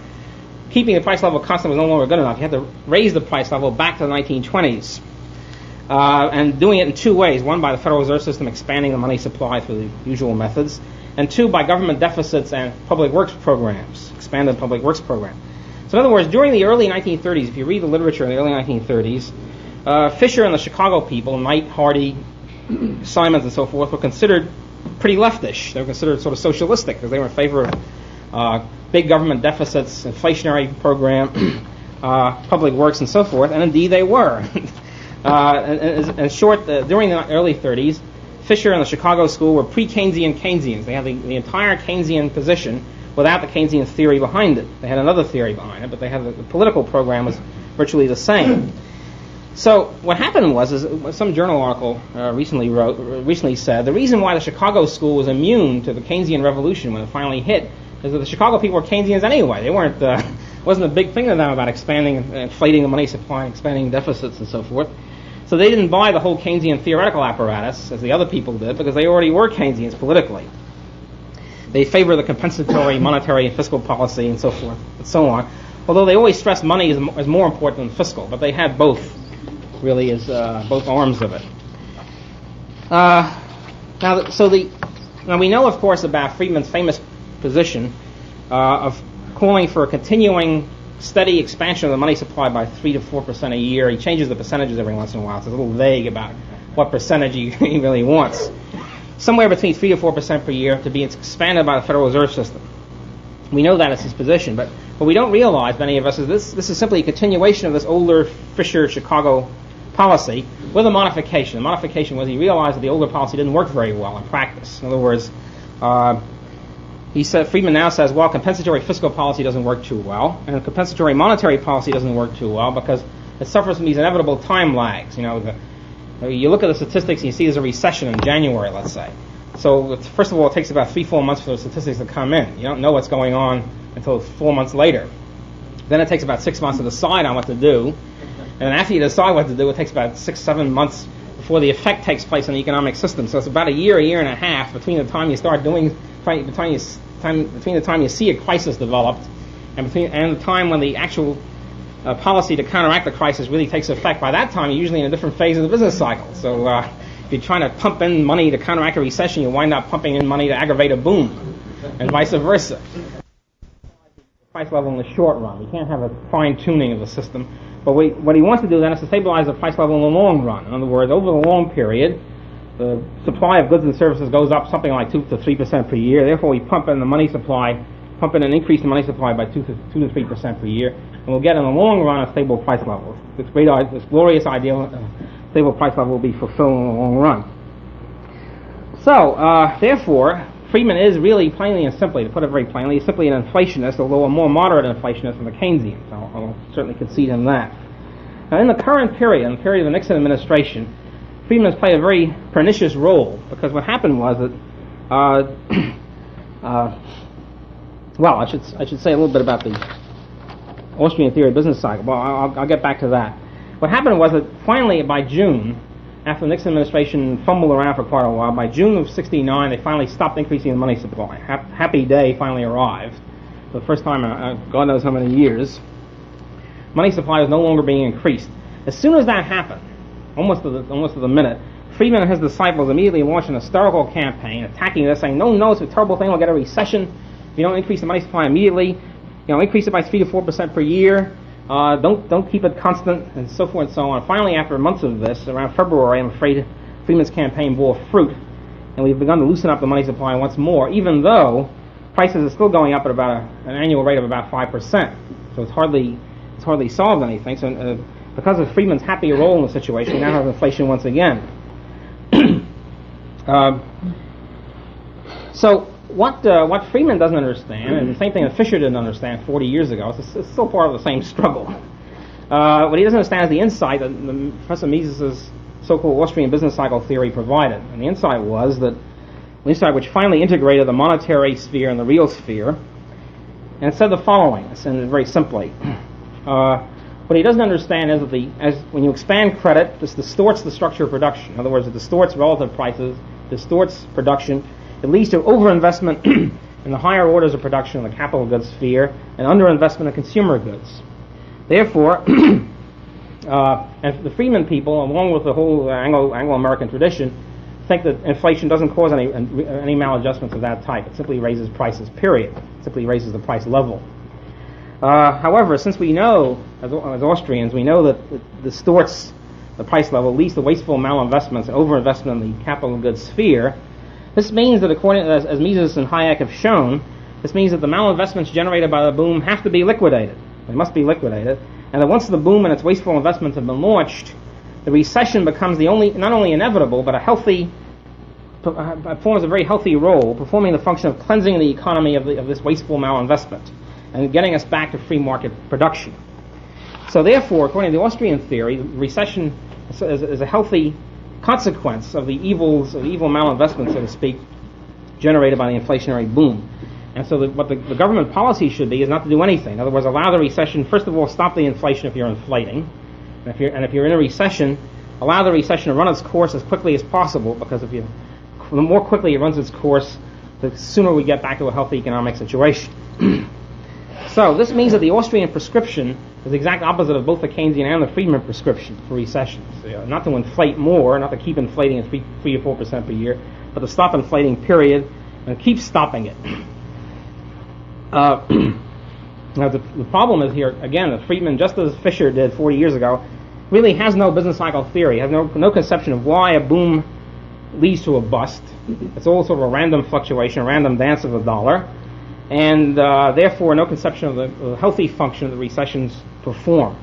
keeping the price level constant was no longer good enough. You had to raise the price level back to the 1920s. And doing it in two ways. One, by the Federal Reserve System expanding the money supply through the usual methods. And two, by government deficits and public works programs, expanded public works program. So in other words, during the early 1930s, if you read the literature in the early 1930s, Fisher and the Chicago people, Knight, Hardy, Simons and so forth, were considered pretty leftish. They were considered sort of socialistic because they were in favor of big government deficits, inflationary program, public works and so forth, and indeed they were. In short, during the early 30s, Fisher and the Chicago School were pre-Keynesian Keynesians. They had the entire Keynesian position without the Keynesian theory behind it. They had another theory behind it, but they had the political program was virtually the same. So what happened was some journal article recently said the reason why the Chicago School was immune to the Keynesian revolution when it finally hit is that the Chicago people were Keynesians anyway. They weren't wasn't a big thing to them about expanding and inflating the money supply, expanding deficits and so forth. So they didn't buy the whole Keynesian theoretical apparatus as the other people did because they already were Keynesians politically. They favor the compensatory monetary and fiscal policy and so forth and so on. Although they always stressed money as more important than fiscal, but they had both really as both arms of it. Now we know, of course, about Friedman's famous position of calling for a continuing steady expansion of the money supply by 3 to 4% a year. He changes the percentages every once in a while. It's a little vague about what percentage he really wants. Somewhere between 3 to 4% per year to be expanded by the Federal Reserve System. We know that is his position, but what we don't realize, many of us, is this is simply a continuation of this older Fisher-Chicago policy with a modification. The modification was he realized that the older policy didn't work very well in practice. In other words, Friedman now says, well, compensatory fiscal policy doesn't work too well, and compensatory monetary policy doesn't work too well because it suffers from these inevitable time lags. You look at the statistics and you see there's a recession in January, let's say. So first of all, it takes about 3-4 months for those statistics to come in. You don't know what's going on until 4 months later. Then it takes about 6 months to decide on what to do. And after you decide what to do, it takes about 6-7 months before the effect takes place in the economic system. So it's about a year and a half between the time you start between the time you see a crisis developed and the time when the actual policy to counteract the crisis really takes effect. By that time, you're usually in a different phase of the business cycle. So if you're trying to pump in money to counteract a recession, you wind up pumping in money to aggravate a boom, and vice versa. Price level in the short run. We can't have a fine-tuning of the system. But what he wants to do then is to stabilize the price level in the long run. In other words, over the long period, the supply of goods and services goes up something like 2 to 3% per year. Therefore, we pump in the money supply, pump in an increase in money supply by 2 to 3% per year, and we'll get in the long run a stable price level. This glorious ideal stable price level will be fulfilled in the long run. So, therefore, Friedman is really, plainly and simply, to put it very plainly, simply an inflationist, although a more moderate inflationist than the Keynesians. I'll certainly concede him that. Now, in the current period, in the period of the Nixon administration, Friedman has played a very pernicious role, because what happened was that, well, I should say a little bit about the Austrian theory of business cycle. Well, I'll get back to that. What happened was that finally, by June, after the Nixon administration fumbled around for quite a while, by June of '69, they finally stopped increasing the money supply. Happy day finally arrived. For the first time in God knows how many years, money supply was no longer being increased. As soon as that happened, almost to the minute, Friedman and his disciples immediately launched an hysterical campaign attacking this, saying, no, it's a terrible thing, we'll get a recession. If you don't increase the money supply immediately, increase it by 3 to 4% per year. Don't keep it constant, and so forth and so on. Finally, after months of this, around February, I'm afraid Friedman's campaign bore fruit, and we've begun to loosen up the money supply once more, even though prices are still going up at about an annual rate of about 5%. So it's hardly solved anything. So because of Friedman's happy role in the situation, we now have inflation once again. So what Friedman doesn't understand, and the same thing that Fisher didn't understand 40 years ago, it's still part of the same struggle. What he doesn't understand is the insight that Professor Mises' so-called Austrian business cycle theory provided. And the insight was that, the insight which finally integrated the monetary sphere and the real sphere, and it said the following, and very simply. What he doesn't understand is that when you expand credit, this distorts the structure of production. In other words, it distorts relative prices, distorts production. It leads to overinvestment in the higher orders of production in the capital goods sphere and underinvestment in consumer goods. Therefore, and the Friedman people, along with the whole Anglo-American tradition, think that inflation doesn't cause any maladjustments of that type. It simply raises prices, period. It simply raises the price level. However, since we know, as Austrians, we know that it distorts the price level, leads to wasteful malinvestments and overinvestment in the capital goods sphere, this means that, according as Mises and Hayek have shown, this means that the malinvestments generated by the boom have to be liquidated. They must be liquidated, and that once the boom and its wasteful investments have been launched, the recession becomes not only inevitable, but performs a very healthy role, performing the function of cleansing the economy of this wasteful malinvestment and getting us back to free market production. So therefore, according to the Austrian theory, recession is a healthy consequence of the evil malinvestment, so to speak, generated by the inflationary boom. And so what the government policy should be is not to do anything. In other words, allow the recession, first of all, stop the inflation if you're inflating. And if you're in a recession, allow the recession to run its course as quickly as possible, because the more quickly it runs its course, the sooner we get back to a healthy economic situation. So this means that the Austrian prescription is the exact opposite of both the Keynesian and the Friedman prescription for recessions. Not to inflate more, not to keep inflating at 3 to 4% per year, but to stop inflating, period, and keep stopping it. Now the problem is here, again, that Friedman, just as Fisher did 40 years ago, really has no business cycle theory, has no conception of why a boom leads to a bust. It's all sort of a random fluctuation, a random dance of the dollar, and therefore no conception of the healthy function that recessions perform.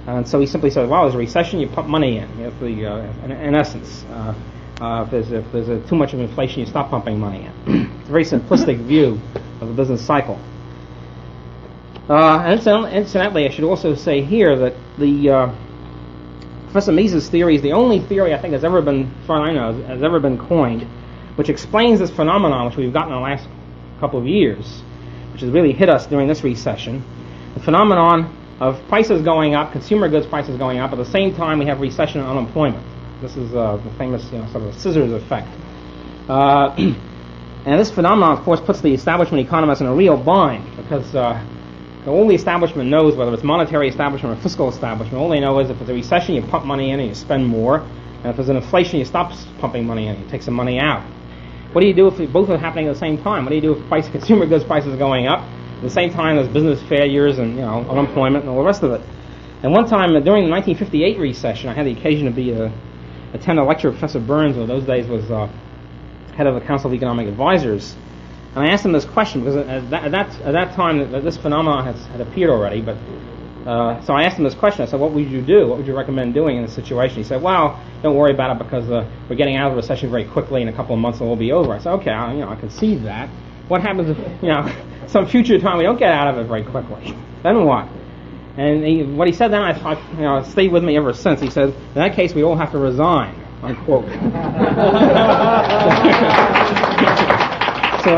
And so he simply says, well, there's a recession, you pump money in. In essence, if there's too much of inflation, you stop pumping money in. It's a very simplistic view of the business cycle. And incidentally, I should also say here that the Professor Mises' theory is the only theory I think has ever been, as far as I know, has ever been coined, which explains this phenomenon which we've gotten in the last couple of years, which has really hit us during this recession, the phenomenon of prices going up, consumer goods prices going up, at the same time we have recession and unemployment. This is the famous sort of scissors effect. And this phenomenon, of course, puts the establishment economists in a real bind, because all the establishment knows, whether it's monetary establishment or fiscal establishment, all they know is if there's a recession, you pump money in and you spend more, and if there's an inflation, you stop pumping money in and you take some money out. What do you do if both are happening at the same time? What do you do if consumer goods prices are going up? At the same time, there's business failures and unemployment and all the rest of it. And one time during the 1958 recession, I had the occasion to attend a lecture of Professor Burns, who in those days was head of the Council of Economic Advisors. And I asked him this question, because at that time this phenomenon had appeared already. But so I asked him this question. I said, "What would you do? What would you recommend doing in this situation?" He said, "Well, don't worry about it, because we're getting out of the recession very quickly. In a couple of months, it will be over." I said, "Okay, I can see that. What happens if some future time we don't get out of it very quickly? Then what?" And what he said then, I stayed with me ever since. He said, "In that case, we all have to resign." Unquote. So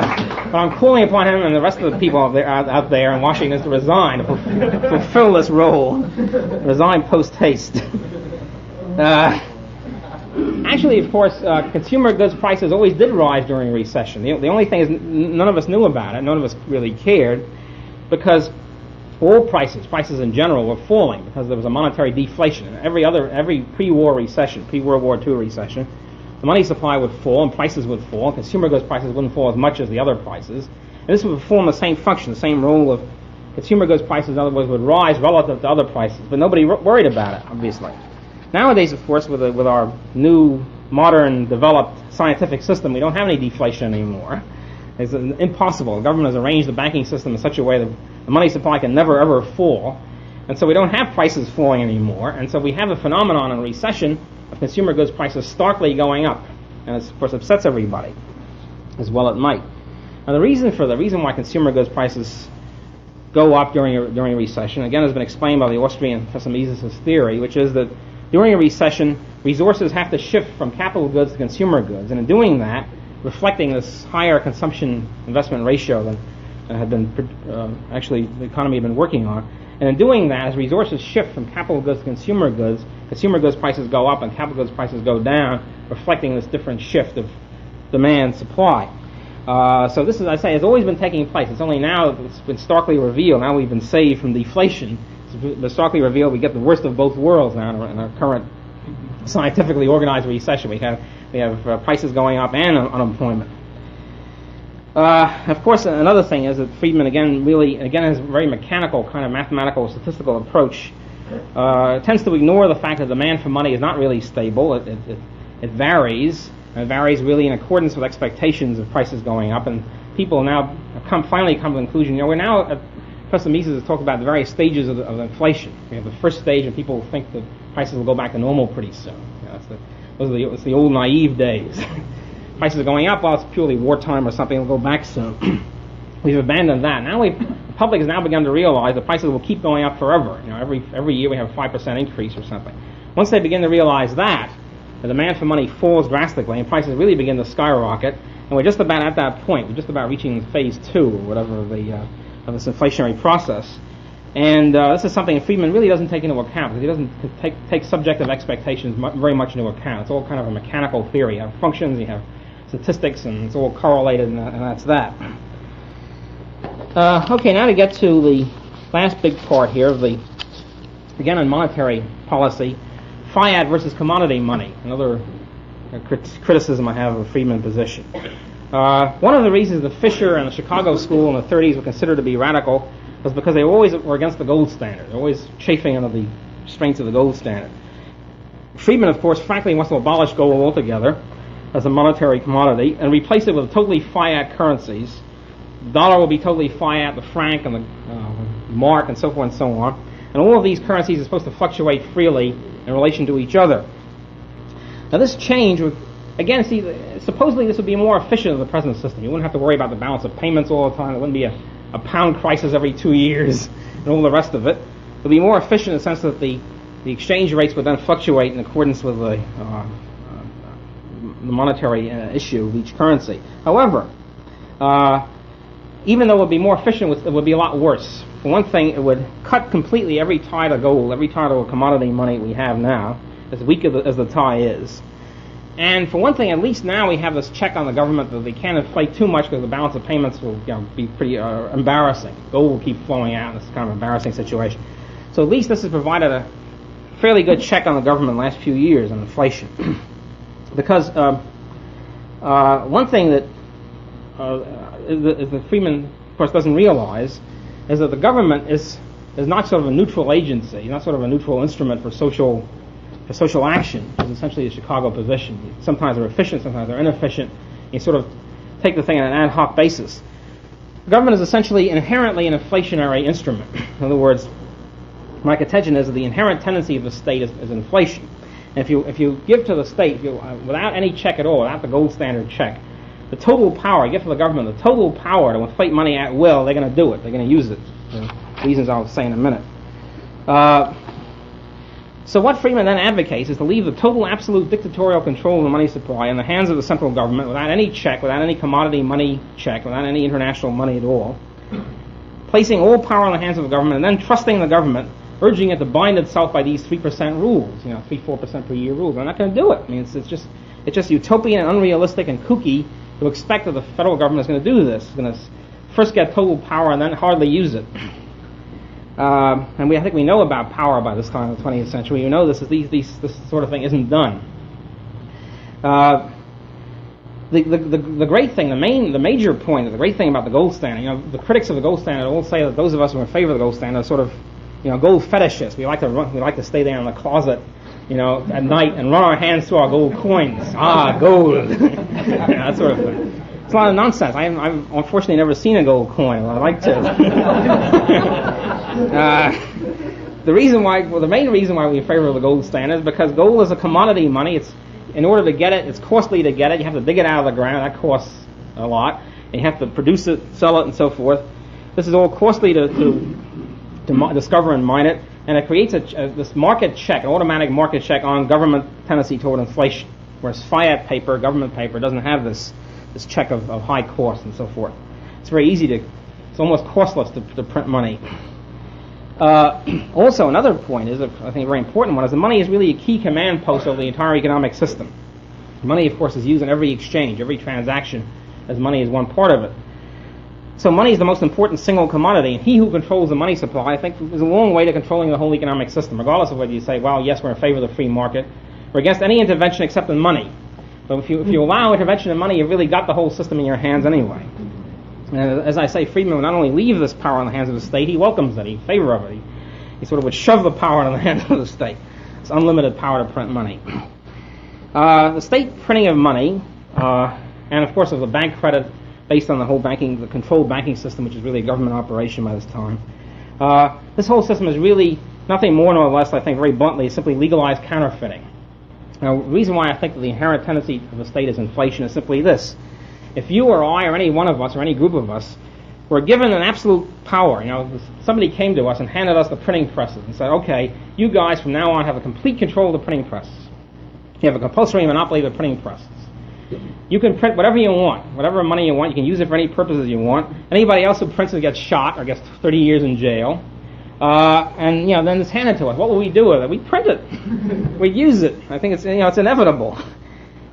I'm calling upon him and the rest of the people out there in Washington to resign, to fulfill this role. Resign post haste. Actually, of course, consumer goods prices always did rise during a recession. The only thing is none of us knew about it. None of us really cared, because all prices in general were falling because there was a monetary deflation. In every pre-war recession, pre-World War II recession, the money supply would fall and prices would fall. Consumer goods prices wouldn't fall as much as the other prices. And this would perform the same function, the same role of consumer goods prices, in other words, would rise relative to other prices. But nobody worried about it, obviously. Nowadays, of course, with our new, modern, developed scientific system, we don't have any deflation anymore. It's impossible. The government has arranged the banking system in such a way that the money supply can never, ever fall. And so we don't have prices falling anymore. And so we have a phenomenon in recession of consumer goods prices starkly going up. And it, of course, upsets everybody, as well it might. Now, the reason why consumer goods prices go up during a recession, again, has been explained by the Austrian Professor Mises' theory, which is that during a recession, resources have to shift from capital goods to consumer goods. And in doing that, reflecting this higher consumption investment ratio than had been actually the economy had been working on. And in doing that, as resources shift from capital goods to consumer goods prices go up and capital goods prices go down, reflecting this different shift of demand supply. So this is, I say, has always been taking place. It's only now it's been starkly revealed. Now we've been saved from deflation. It's been starkly revealed we get the worst of both worlds now in our current scientifically organized recession. We have prices going up and unemployment. Of course, another thing is that Friedman has a very mechanical kind of mathematical statistical approach. Tends to ignore the fact that demand for money is not really stable. It varies. And it varies really in accordance with expectations of prices going up. And people now finally come to the conclusion. We're now, Professor Mises has talked about the various stages of inflation. We have the first stage, and people think that prices will go back to normal pretty soon. It's the old naive days. Prices are going up, well, it's purely wartime or something, it'll go back soon. We've abandoned that. Now the public has now begun to realize that prices will keep going up forever. Every year we have a 5% increase or something. Once they begin to realize that, the demand for money falls drastically and prices really begin to skyrocket, and we're just about at that point. We're just about reaching phase 2 or whatever of this inflationary process. And this is something Friedman really doesn't take into account, because he doesn't take subjective expectations very much into account. It's all kind of a mechanical theory. You have functions, you have statistics, and it's all correlated, and that's that. Okay, now to get to the last big part here of again on monetary policy, fiat versus commodity money, another criticism I have of the Friedman position. One of the reasons that Fisher and the Chicago School in the 30s were considered to be radical was because they always were against the gold standard. They're always chafing under the strength of the gold standard. Friedman, of course, frankly wants to abolish gold altogether as a monetary commodity and replace it with totally fiat currencies. The dollar will be totally fiat, the franc and the mark and so forth and so on. And all of these currencies are supposed to fluctuate freely in relation to each other. Now this change would, again, supposedly this would be more efficient than the present system. You wouldn't have to worry about the balance of payments all the time. There wouldn't be a pound crisis every 2 years and all the rest of it. It would be more efficient in the sense that the exchange rates would then fluctuate in accordance with the monetary issue of each currency. However, even though it would be more efficient, it would be a lot worse. For one thing, it would cut completely every tie to gold, every tie to a commodity money we have now. weak as the tie is. And for one thing, at least now we have this check on the government that they can't inflate too much because the balance of payments will be pretty embarrassing. Gold will keep flowing out. It's kind of an embarrassing situation. So at least this has provided a fairly good check on the government in the last few years on inflation. Because one thing that the Friedman, of course, doesn't realize is that the government is not sort of a neutral agency, not sort of a neutral instrument for social action, which is essentially the Chicago position. Sometimes they're efficient, sometimes they're inefficient. You sort of take the thing on an ad hoc basis. The government is essentially inherently an inflationary instrument. In other words, my contention is that the inherent tendency of the state is inflation. And if you give to the state, without any check at all, without the gold standard check, the total power, you give to the government the total power to inflate money at will, they're going to do it. They're going to use it. Reasons I'll say in a minute. So what Friedman then advocates is to leave the total absolute dictatorial control of the money supply in the hands of the central government without any check, without any commodity money check, without any international money at all, placing all power in the hands of the government and then trusting the government, urging it to bind itself by these 3% rules, 3-4% per year rules. They're not going to do it. I mean, it's just utopian and unrealistic and kooky to expect that the federal government is going to do this. It's going to first get total power and then hardly use it. And I think we know about power by this time in the 20th century. You know this sort of thing isn't done. The great thing, the major point, the great thing about the gold standard, the critics of the gold standard all say that those of us who are in favor of the gold standard are sort of, gold fetishists. We like to stay there in the closet, at night and run our hands through our gold coins. Ah, gold, that sort of thing. It's a lot of nonsense. I've unfortunately never seen a gold coin. I'd like to. The main reason why we're in favor of the gold standard is because gold is a commodity money. In order to get it, it's costly to get it. You have to dig it out of the ground. That costs a lot. And you have to produce it, sell it, and so forth. This is all costly to discover and mine it. And it creates this market check, an automatic market check on government tendency toward inflation. Whereas fiat paper, government paper, doesn't have this check of high cost and so forth. It's very easy it's almost costless to print money. Also, another point is, I think a very important one, is that money is really a key command post over the entire economic system. Money, of course, is used in every exchange, every transaction, as money is one part of it. So money is the most important single commodity, and he who controls the money supply, I think, is a long way to controlling the whole economic system, regardless of whether you say, well, yes, we're in favor of the free market, or against any intervention except in money. But if you allow intervention in money, you've really got the whole system in your hands anyway. And as I say, Friedman would not only leave this power in the hands of the state, he welcomes it, he's in favor of it. He sort of would shove the power into the hands of the state. It's unlimited power to print money. The state printing of money, and of course of the bank credit based on the controlled banking system, which is really a government operation by this time. This whole system is really nothing more nor less, I think very bluntly, simply legalized counterfeiting. Now, the reason why I think that the inherent tendency of the state is inflation is simply this. If you or I or any one of us or any group of us were given an absolute power, somebody came to us and handed us the printing presses and said, okay, you guys from now on have a complete control of the printing presses. You have a compulsory monopoly of the printing presses. You can print whatever you want, whatever money you want. You can use it for any purposes you want. Anybody else who prints it gets shot or gets 30 years in jail. And then it's handed to us. What will we do with it? We print it. We use it. I think it's inevitable.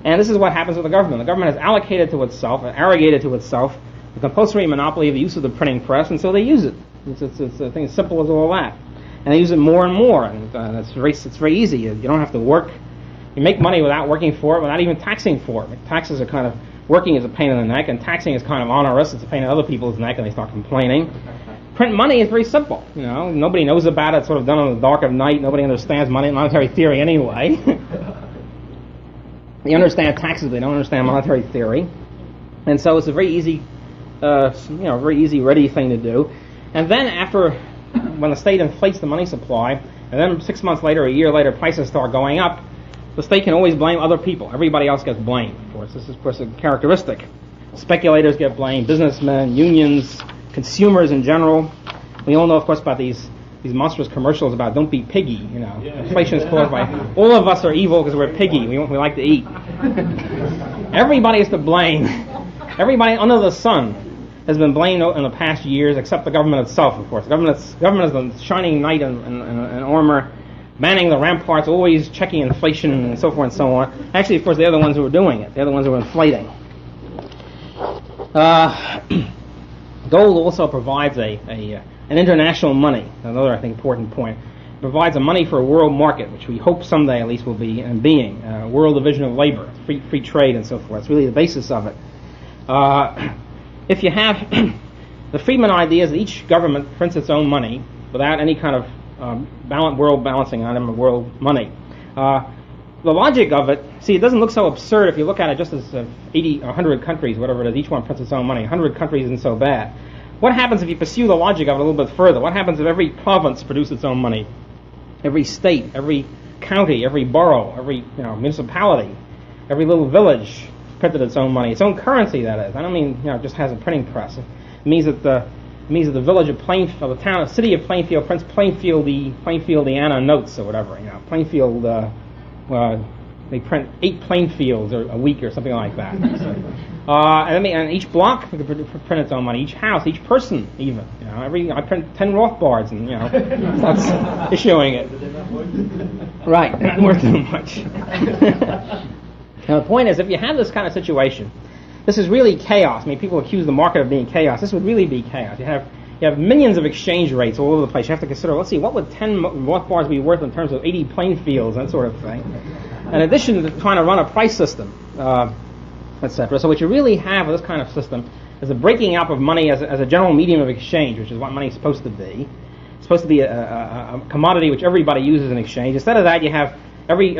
And this is what happens with the government. The government has allocated to itself, arrogated to itself, the compulsory monopoly of the use of the printing press, and so they use it. It's I think as simple as all that. And they use it more and more. And it's very easy. You don't have to work. You make money without working for it, without even taxing for it. Taxes are kind of, working is a pain in the neck, and taxing is kind of onerous. It's a pain in other people's neck, and they start complaining. Print money is very simple. Nobody knows about it. It's sort of done in the dark of night. Nobody understands monetary theory anyway. They understand taxes, but they don't understand monetary theory. And so it's a very easy, ready thing to do. And then when the state inflates the money supply, and then 6 months later, a year later, prices start going up, the state can always blame other people. Everybody else gets blamed, of course. This is, of course, a characteristic. Speculators get blamed, businessmen, unions, consumers in general. We all know, of course, about these monstrous commercials about don't be piggy. Inflation is caused by all of us are evil because we're piggy. We like to eat. Everybody is to blame. Everybody under the sun has been blamed in the past years, except the government itself, of course. The government is the shining knight in armor. manning the ramparts, always checking inflation and so forth and so on. Actually, of course, they're the ones who are doing it. They're the ones who are inflating. Gold also provides an international money. Another, I think, important point. It provides a money for a world market, which we hope someday at least will be in being. World division of labor, free trade, and so forth. It's really the basis of it. If you have the Friedman idea is that each government prints its own money without any kind of world balancing item or world money. The logic of it, see, it doesn't look so absurd if you look at it just as 80 or 100 countries, whatever it is, each one prints its own money. 100 countries isn't so bad. What happens if you pursue the logic of it a little bit further? What happens if every province produced its own money? Every state, every county, every borough, every municipality, every little village printed its own money, its own currency, that is. I don't mean just has a printing press. It means that the village of Plainfield, the town, the city of Plainfield prints Plainfieldiana notes or whatever. Plainfield. They print 8 Plainfields a week or something like that. And each block print its own money. Each house, each person, even. I print 10 Rothbards and that's issuing it. Right, not worth too much. Now the point is, if you have this kind of situation, this is really chaos. I mean, people accuse the market of being chaos. This would really be chaos. You have millions of exchange rates all over the place. You have to consider, let's see, what would 10 Rothbards be worth in terms of 80 Plainfields, that sort of thing. In addition to trying to run a price system, etc. So what you really have with this kind of system is a breaking up of money as a general medium of exchange, which is what money is supposed to be. It's supposed to be a commodity which everybody uses in exchange. Instead of that, you have every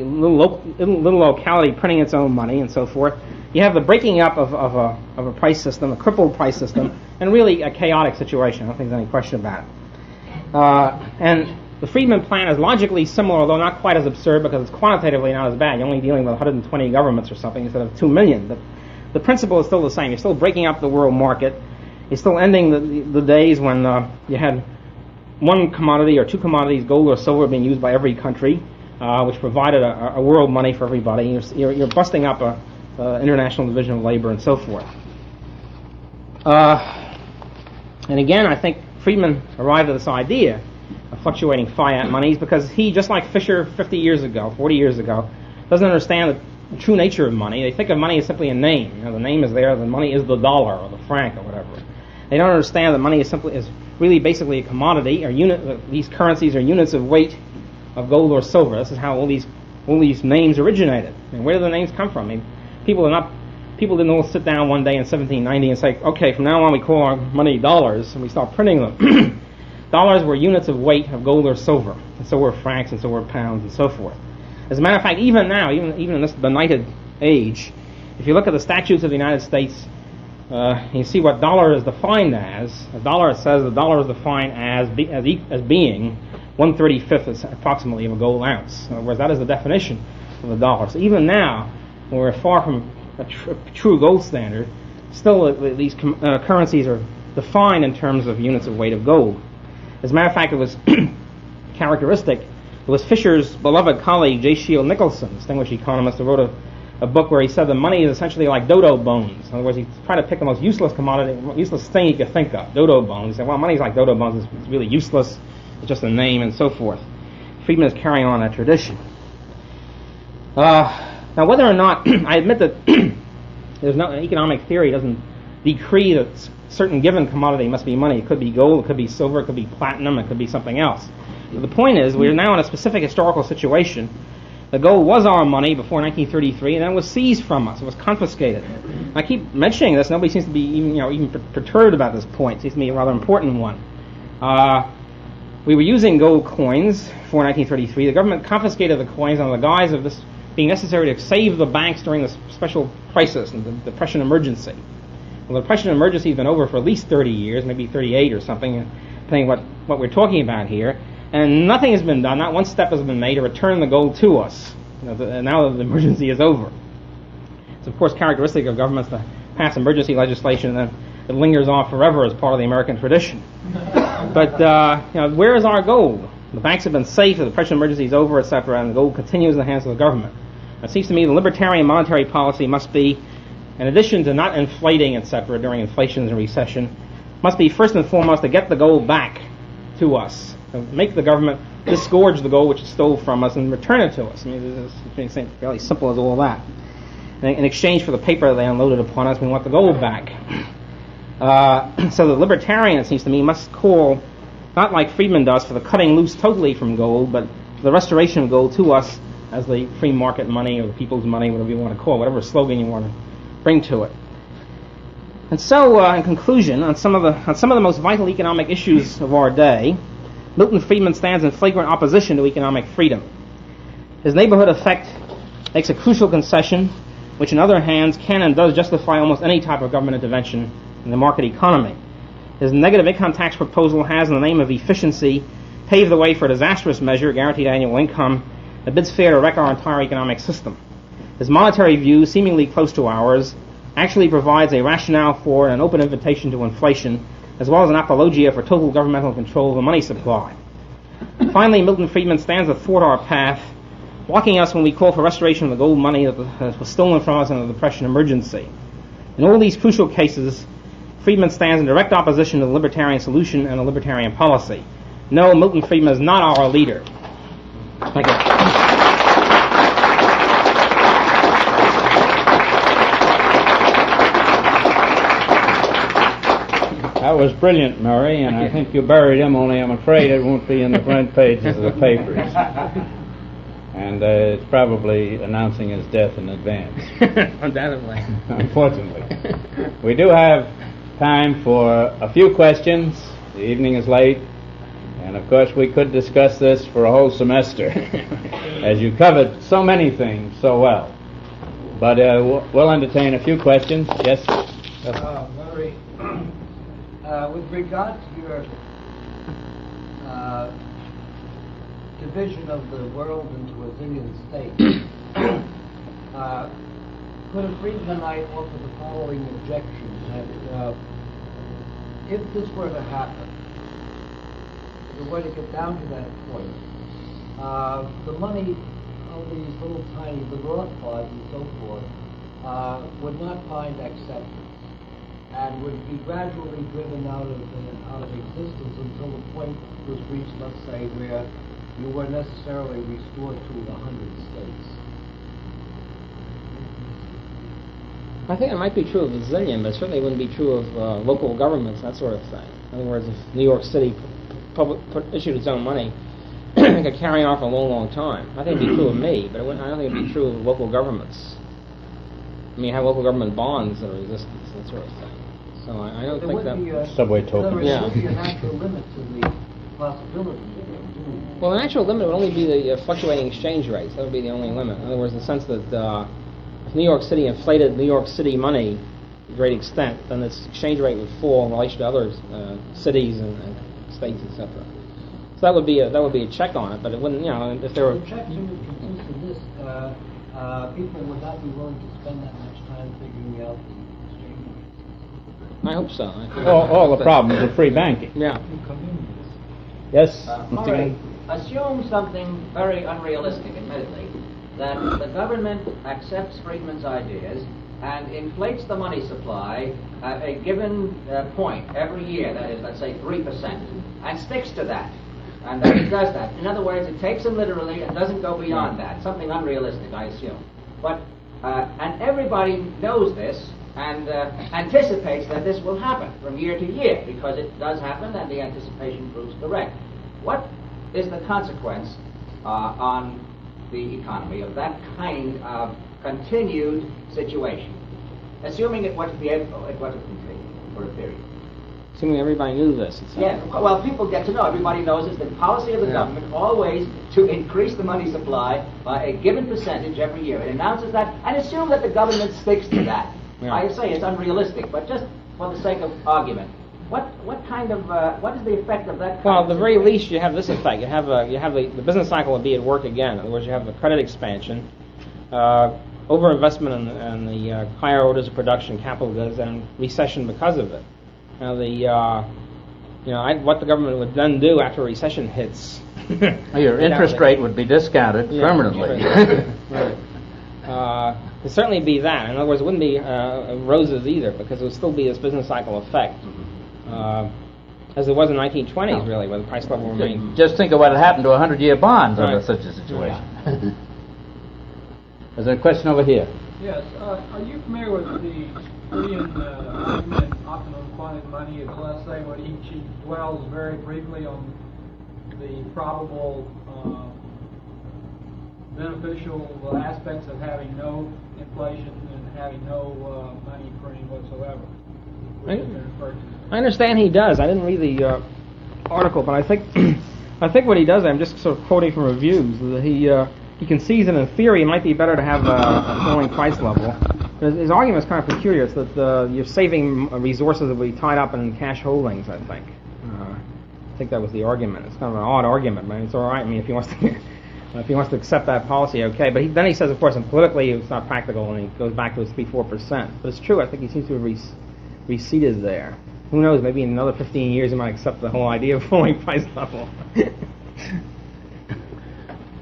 little locality printing its own money and so forth. You have the breaking up of a price system, a crippled price system, and really a chaotic situation. I don't think there's any question about it. And the Friedman plan is logically similar, although not quite as absurd, because it's quantitatively not as bad. You're only dealing with 120 governments or something instead of 2 million. But the principle is still the same. You're still breaking up the world market. You're still ending the days when you had one commodity or 2 commodities, gold or silver, being used by every country, which provided a world money for everybody. You're busting up a international division of labor and so forth. And again, I think Friedman arrived at this idea of fluctuating fiat monies because he, just like Fisher 40 years ago, doesn't understand the true nature of money. They think of money as simply a name. The name is there, the money is the dollar or the franc or whatever. They don't understand that money is really basically a commodity, or these currencies are units of weight of gold or silver. This is how all these names originated. And where do the names come from? I mean, people didn't all sit down one day in 1790 and say, okay, from now on we call our money dollars, and we start printing them. Dollars were units of weight of gold or silver, and so were francs, and so were pounds, and so forth. As a matter of fact, even now, even in this benighted age, if you look at the statutes of the United States, you see what dollar is defined as. A dollar, it says the dollar is defined as being 1/35 approximately of a gold ounce. In other words, that is the definition of the dollar. So even now, when we're far from a true gold standard, still these currencies are defined in terms of units of weight of gold. As a matter of fact, it was characteristic. It was Fisher's beloved colleague, J. Shield Nicholson, distinguished economist, who wrote a book where he said that money is essentially like dodo bones. In other words, he tried to pick the most useless commodity, useless thing he could think of, dodo bones. He said, well, money's like dodo bones. It's really useless. It's just a name and so forth. Friedman is carrying on that tradition. Now, whether or not, I admit that there's no economic theory doesn't decree that certain given commodity must be money. It could be gold, it could be silver, it could be platinum, it could be something else. But the point is, we're now in a specific historical situation. The gold was our money before 1933, and then it was seized from us. It was confiscated. I keep mentioning this. Nobody seems to be even perturbed about this point. It seems to be a rather important one. We were using gold coins before 1933. The government confiscated the coins under the guise of this being necessary to save the banks during this special crisis and the Depression emergency. Well, the Depression emergency has been over for at least 30 years, maybe 38 or something, depending what we're talking about here. And nothing has been done, not one step has been made to return the gold to us. Now that the emergency is over. It's of course characteristic of governments to pass emergency legislation and it lingers on forever as part of the American tradition. But where is our gold? The banks have been safe, the Depression emergency is over, etc., and the gold continues in the hands of the government. It seems to me the libertarian monetary policy must be, in addition to not inflating, etc., during inflation and recession, must be first and foremost to get the gold back to us, to make the government disgorge the gold which it stole from us and return it to us. I mean, it's fairly simple as all that. In exchange for the paper they unloaded upon us, we want the gold back. So the libertarian, it seems to me, must call, not like Friedman does, for the cutting loose totally from gold, but for the restoration of gold to us as the free market money or the people's money, whatever you want to call it, whatever slogan you want to bring to it. And so, in conclusion, on some of the most vital economic issues of our day, Milton Friedman stands in flagrant opposition to economic freedom. His neighborhood effect makes a crucial concession, which in other hands can and does justify almost any type of government intervention in the market economy. His negative income tax proposal has, in the name of efficiency, paved the way for a disastrous measure, guaranteed annual income, that bids fair to wreck our entire economic system. His monetary view, seemingly close to ours, actually provides a rationale for an open invitation to inflation, as well as an apologia for total governmental control of the money supply. Finally, Milton Friedman stands athwart our path, blocking us when we call for restoration of the gold money that was stolen from us in the Depression emergency. In all these crucial cases, Friedman stands in direct opposition to the libertarian solution and the libertarian policy. No, Milton Friedman is not our leader. Thank you. That was brilliant, Murray, and I think you buried him, only I'm afraid it won't be in the front pages of the papers. And it's probably announcing his death in advance. Undoubtedly. Unfortunately. We do have time for a few questions. The evening is late. And of course we could discuss this for a whole semester, as you covered so many things so well. But we'll entertain a few questions. Yes? Murray, with regard to your division of the world into a zillion states, could a Friedmanite offer the following objection, that if this were to happen, if we were to get down to that point, the money of these little tiny, the Rothbards and so forth, would not find acceptance and would be gradually driven out of existence until the point was reached, let's say, where you were necessarily restored to 100 states. I think it might be true of a zillion, but it certainly wouldn't be true of local governments, that sort of thing. In other words, if New York City issued its own money, it could carry on for a long, long time. I think it would be true of me, but I don't think it would be true of local governments. I mean, you have local government bonds that are in existence, that sort of thing. So I don't think that... Subway tokens. There would be a natural limit to the possibility. Well, the natural limit would only be the fluctuating exchange rates. That would be the only limit. In other words, in the sense that if New York City inflated New York City money to a great extent, then its exchange rate would fall in relation to other cities and states, etc. So that would be a check on it, but it wouldn't, if there were... The check would consist of this: people would not be willing to spend that much time figuring out the exchange rates. I hope so. All the problems with free banking. Yeah. Yes? Murray, assume something very unrealistic, admittedly, that the government accepts Friedman's ideas and inflates the money supply at a given point every year, that is, let's say 3%, and sticks to that. And that it does that. In other words, it takes them literally and doesn't go beyond that. Something unrealistic, I assume. But and everybody knows this and anticipates that this will happen from year to year, because it does happen and the anticipation proves correct. What is the consequence on the economy of that kind of continued situation? Assuming it was to continue for a period. Assuming everybody knew this. Yeah, well, people get to know. Everybody knows it's the policy of the government always to increase the money supply by a given percentage every year. It announces that, and assume that the government sticks to that. Yeah. I say it's unrealistic, but just for the sake of argument, what is the effect of that? Well, at the very least, you have this effect. You have the business cycle would be at work again. In other words, you have the credit expansion, overinvestment in the higher orders of production, capital goods, and recession because of it. Now, what the government would then do after a recession hits. Your interest rate would be discounted permanently. Right. It'd certainly be that. In other words, it wouldn't be roses either, because it would still be this business cycle effect. as it was in the 1920s, really, where the price level remained. Just think of what had happened to 100-year bonds under Right. such a situation. There's a question over here. Yes. Are you familiar with the Korean argument, often on quantitative money, of essay, where he dwells very briefly on the probable beneficial aspects of having no inflation and having no money printing whatsoever? I understand he does. I didn't read the article, but I think I think what he does, I'm just sort of quoting from reviews, that he concedes that in theory it might be better to have a falling price level. His argument is kind of peculiar. It's that you're saving resources that will be tied up in cash holdings, I think. I think that was the argument. It's kind of an odd argument, but it's all right. I mean, if he wants to accept that policy, okay. But then he says, of course, and politically it's not practical, and he goes back to his 3-4%. But it's true. I think he seems to have receded there. Who knows? Maybe in another 15 years he might accept the whole idea of falling price level.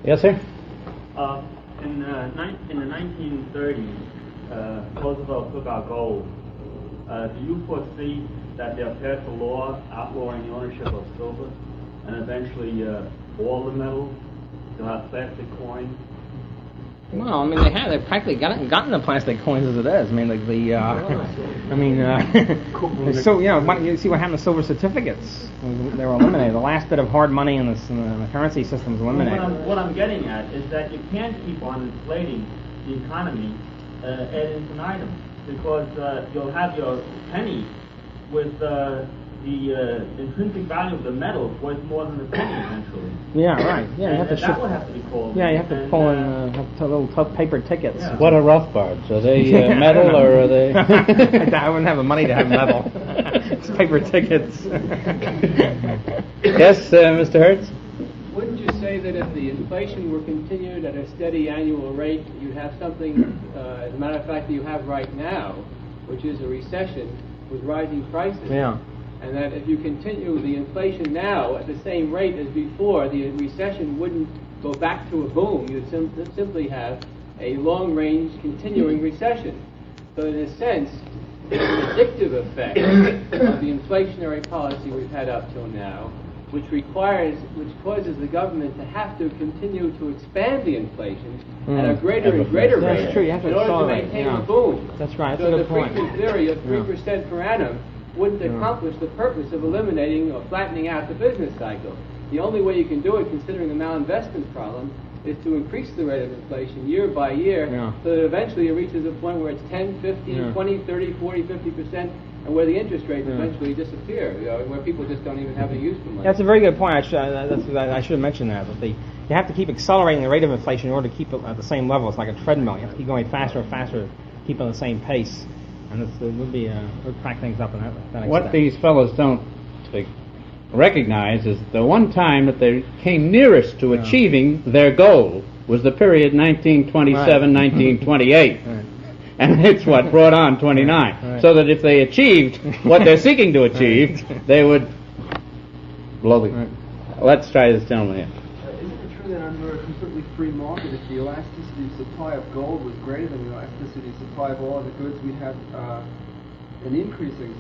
Yes, sir? In the 1930s, Roosevelt took our gold. Do you foresee that they'll pass a law outlawing the ownership of silver and eventually all the metals? They'll have plastic coins? Well, I mean, they've practically gotten the plastic coins as it is. I mean, like so you see what happened to silver certificates? They were eliminated. The last bit of hard money in the currency system was eliminated. What I'm getting at is that you can't keep on inflating the economy ad infinitum, because you'll have your penny with the intrinsic value of the metal worth more than the penny eventually. Yeah, right. Yeah, you have to that would have to be called. Yeah, you have to pull in little tough paper tickets. Yeah. What are Rothbards? Are they metal or are they? I wouldn't have the money to have metal. It's paper tickets. Yes, Mr. Hertz? Wouldn't you say that if the inflation were continued at a steady annual rate, you'd have something, as a matter of fact, that you have right now, which is a recession with rising prices? Yeah. And that if you continue the inflation now at the same rate as before, the recession wouldn't go back to a boom. You'd simply have a long-range continuing recession. So in a sense, the addictive effect of the inflationary policy we've had up till now, which causes the government to have to continue to expand the inflation at a greater and greater rate That's true. You have to in order to accelerate, maintain yeah. the boom. That's right. That's So a the good point. Friedman theory of 3% per annum wouldn't accomplish the purpose of eliminating or flattening out the business cycle. The only way you can do it, considering the malinvestment problem, is to increase the rate of inflation year by year, so that eventually it reaches a point where it's 10, 15, 20, 30, 40, 50%, and where the interest rates eventually disappear, where people just don't even have any use for money. That's a very good point. I should have mentioned that. But you have to keep accelerating the rate of inflation in order to keep it at the same level. It's like a treadmill. You have to keep going faster and faster to keep on the same pace. And it would crack things up in that extent. What these fellows don't recognize is the one time that they came nearest to achieving their goal was the period 1927-1928. Right. And it's what brought on 29. Right. So that if they achieved what they're seeking to achieve, they would blow the... Right. Let's try this gentleman here. Isn't it true that under a completely free market, if the elasticity of supply of gold was greater than the elasticity of supply of all other goods, we'd have an increasing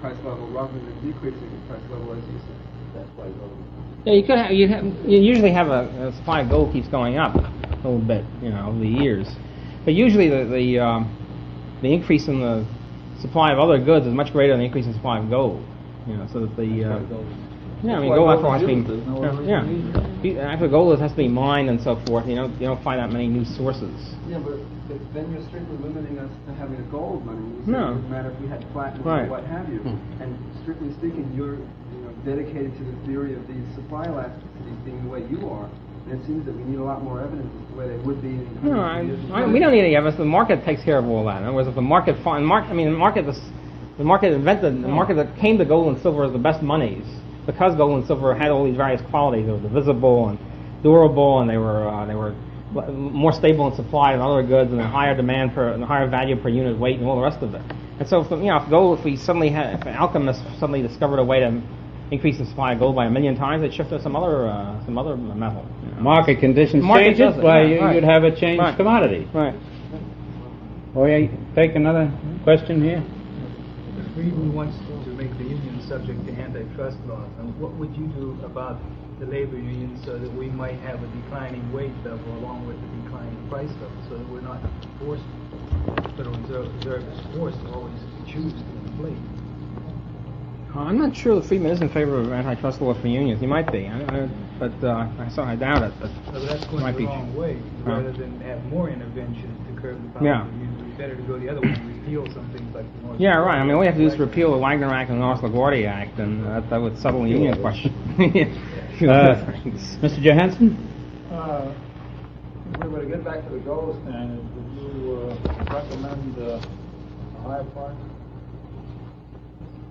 price level rather than a decreasing price level, as you said? That's why gold. Yeah, you usually have a supply of gold keeps going up a little bit, over the years. But usually the increase in the supply of other goods is much greater than the increase in supply of gold. So that gold after all has to be after gold has to be mined and so forth. You don't find that many new sources. Yeah, but then you're strictly limiting us to having a gold money. You No. It doesn't matter if we had platinum Right. or what have you. And strictly speaking, you're dedicated to the theory of these supply elasticities being the way you are. And it seems that we need a lot more evidence as to the way they would be. We don't need any evidence. The market takes care of all that. In other words, if the market that came to gold and silver as the best monies, because gold and silver had all these various qualities. They were divisible and durable, and they were more stable in supply than other goods, and a higher demand and a higher value per unit weight, and all the rest of it. And so, if alchemists suddenly discovered a way to increase the supply of gold by 1,000,000 times, they'd shift to some other metal. Market conditions Market changes, does it, you'd have a changed commodity. Right. Or you take another question here. Friedman wants to make the union subject to antitrust laws. And what would you do about the labor union so that we might have a declining wage level along with the declining price level, so that we're not forced, the Federal Reserve is forced to always choose to inflate? I'm not sure that Friedman is in favor of antitrust law for unions. He might be, but I doubt it. But So that's going might the be wrong way. Rather than have more interventions to curb the power of the unions, it's better to go the other way and repeal some things like the North. yeah, right. I mean, all you have to do is repeal the Wagner Act and the Austro-Libertarian Act, and that would settle the union question. Mr. Johansson? If we were to get back to the gold standard, would you recommend a higher price?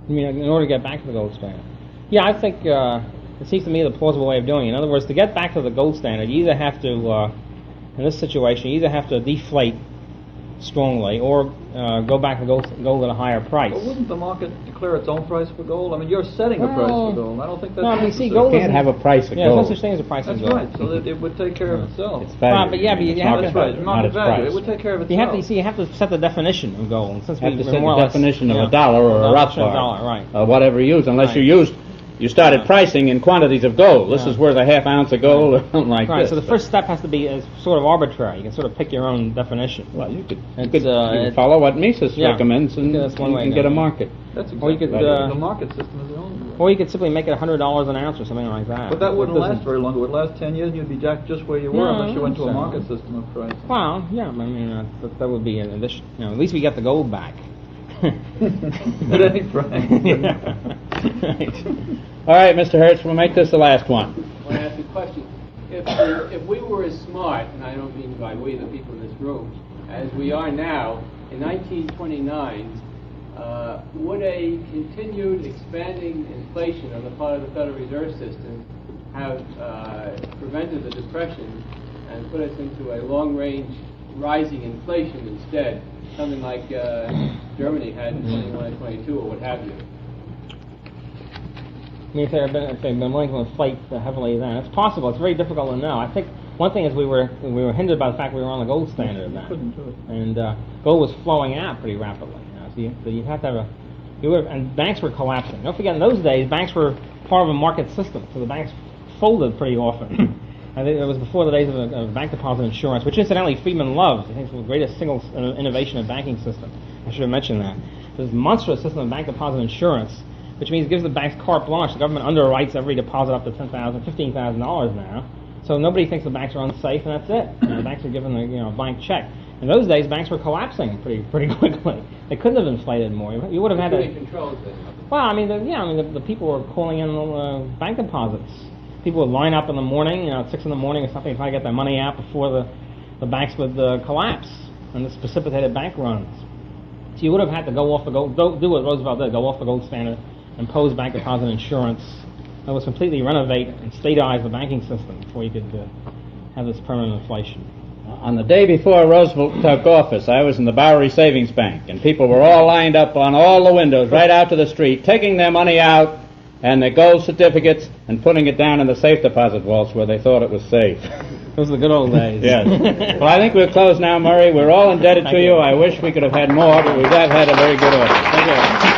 You mean in order to get back to the gold standard? Yeah, I think it seems to me the plausible way of doing it. In other words, to get back to the gold standard, you either have to, in this situation, you either have to deflate strongly or go back to gold at a higher price. But wouldn't the market declare its own price for gold? I mean, you're setting a price for gold. I don't think that's... No, I mean, see, You gold can't have a price of yeah, gold. there's no such thing as a price of That's gold. right, so that it would take care of itself. It's value. But yeah, but you have That's to... right, not market its value. price. It would take care of itself. You have to see. You have to set the definition of gold. And since You have to we're set more or the less, definition of yeah, a dollar or a definition of Rothbard, dollar, right? or whatever you use, unless Right. you started pricing in quantities of gold. This Yeah. is worth a half ounce of gold or something like Right. this. So the first step has to be sort of arbitrary. You can sort of pick your own definition. Well, you could It's, follow what Mises yeah. recommends and, That's one way and to get go. a market. That's Or you exactly could, right. The market system is the only way. Or you could simply make it $100 an ounce or something like that. But that wouldn't doesn't- last very long. It would last 10 years and you'd be just where you were No, unless you went to a so- market system of price. Well, yeah. I mean, that would be an addition. At least we get the gold back. At any price. Yeah. Right. All right, Mr. Hertz, we'll make this the last one. I want to ask a question. If we were as smart, and I don't mean by we, the people in this room, as we are now, in 1929, would a continued expanding inflation on the part of the Federal Reserve System have prevented the Depression and put us into a long-range rising inflation instead, something like Germany had in 21 and 22 or what have you? I mean, if they've been willing to inflate heavily then, it's possible. It's very difficult to know. I think one thing is we were hindered by the fact we were on the gold standard then, Couldn't do it. and gold was flowing out pretty rapidly. So you have to have and banks were collapsing. Don't forget, in those days, banks were part of a market system, so the banks folded pretty often. I think it was before the days of bank deposit insurance, which incidentally Friedman loved. I think it was the greatest single innovation in the banking system. I should have mentioned that. There's a monstrous system of bank deposit insurance, which means it gives the banks carte blanche. The government underwrites every deposit up to $10,000, $15,000 now. So nobody thinks the banks are unsafe, and that's it. The banks are given a blank check. In those days, banks were collapsing pretty quickly. They couldn't have inflated more. You would have had to. Controls it. Well, I mean, the people were calling in bank deposits. People would line up in the morning, at 6 in the morning or something, try to get their money out before the banks would collapse, and this precipitated bank runs. So you would have had to go off the gold, do what Roosevelt did, go off the gold standard, impose bank deposit insurance. That was completely renovate and stateize the banking system before you could have this permanent inflation. On the day before Roosevelt took office, I was in the Bowery Savings Bank, and people were all lined up on all the windows right out to the street, taking their money out and their gold certificates and putting it down in the safe deposit vaults where they thought it was safe. Those are the good old days. Yes. Well, I think we'll close now, Murray. We're all indebted to you. I wish we could have had more, but we have had a very good audience. Thank you.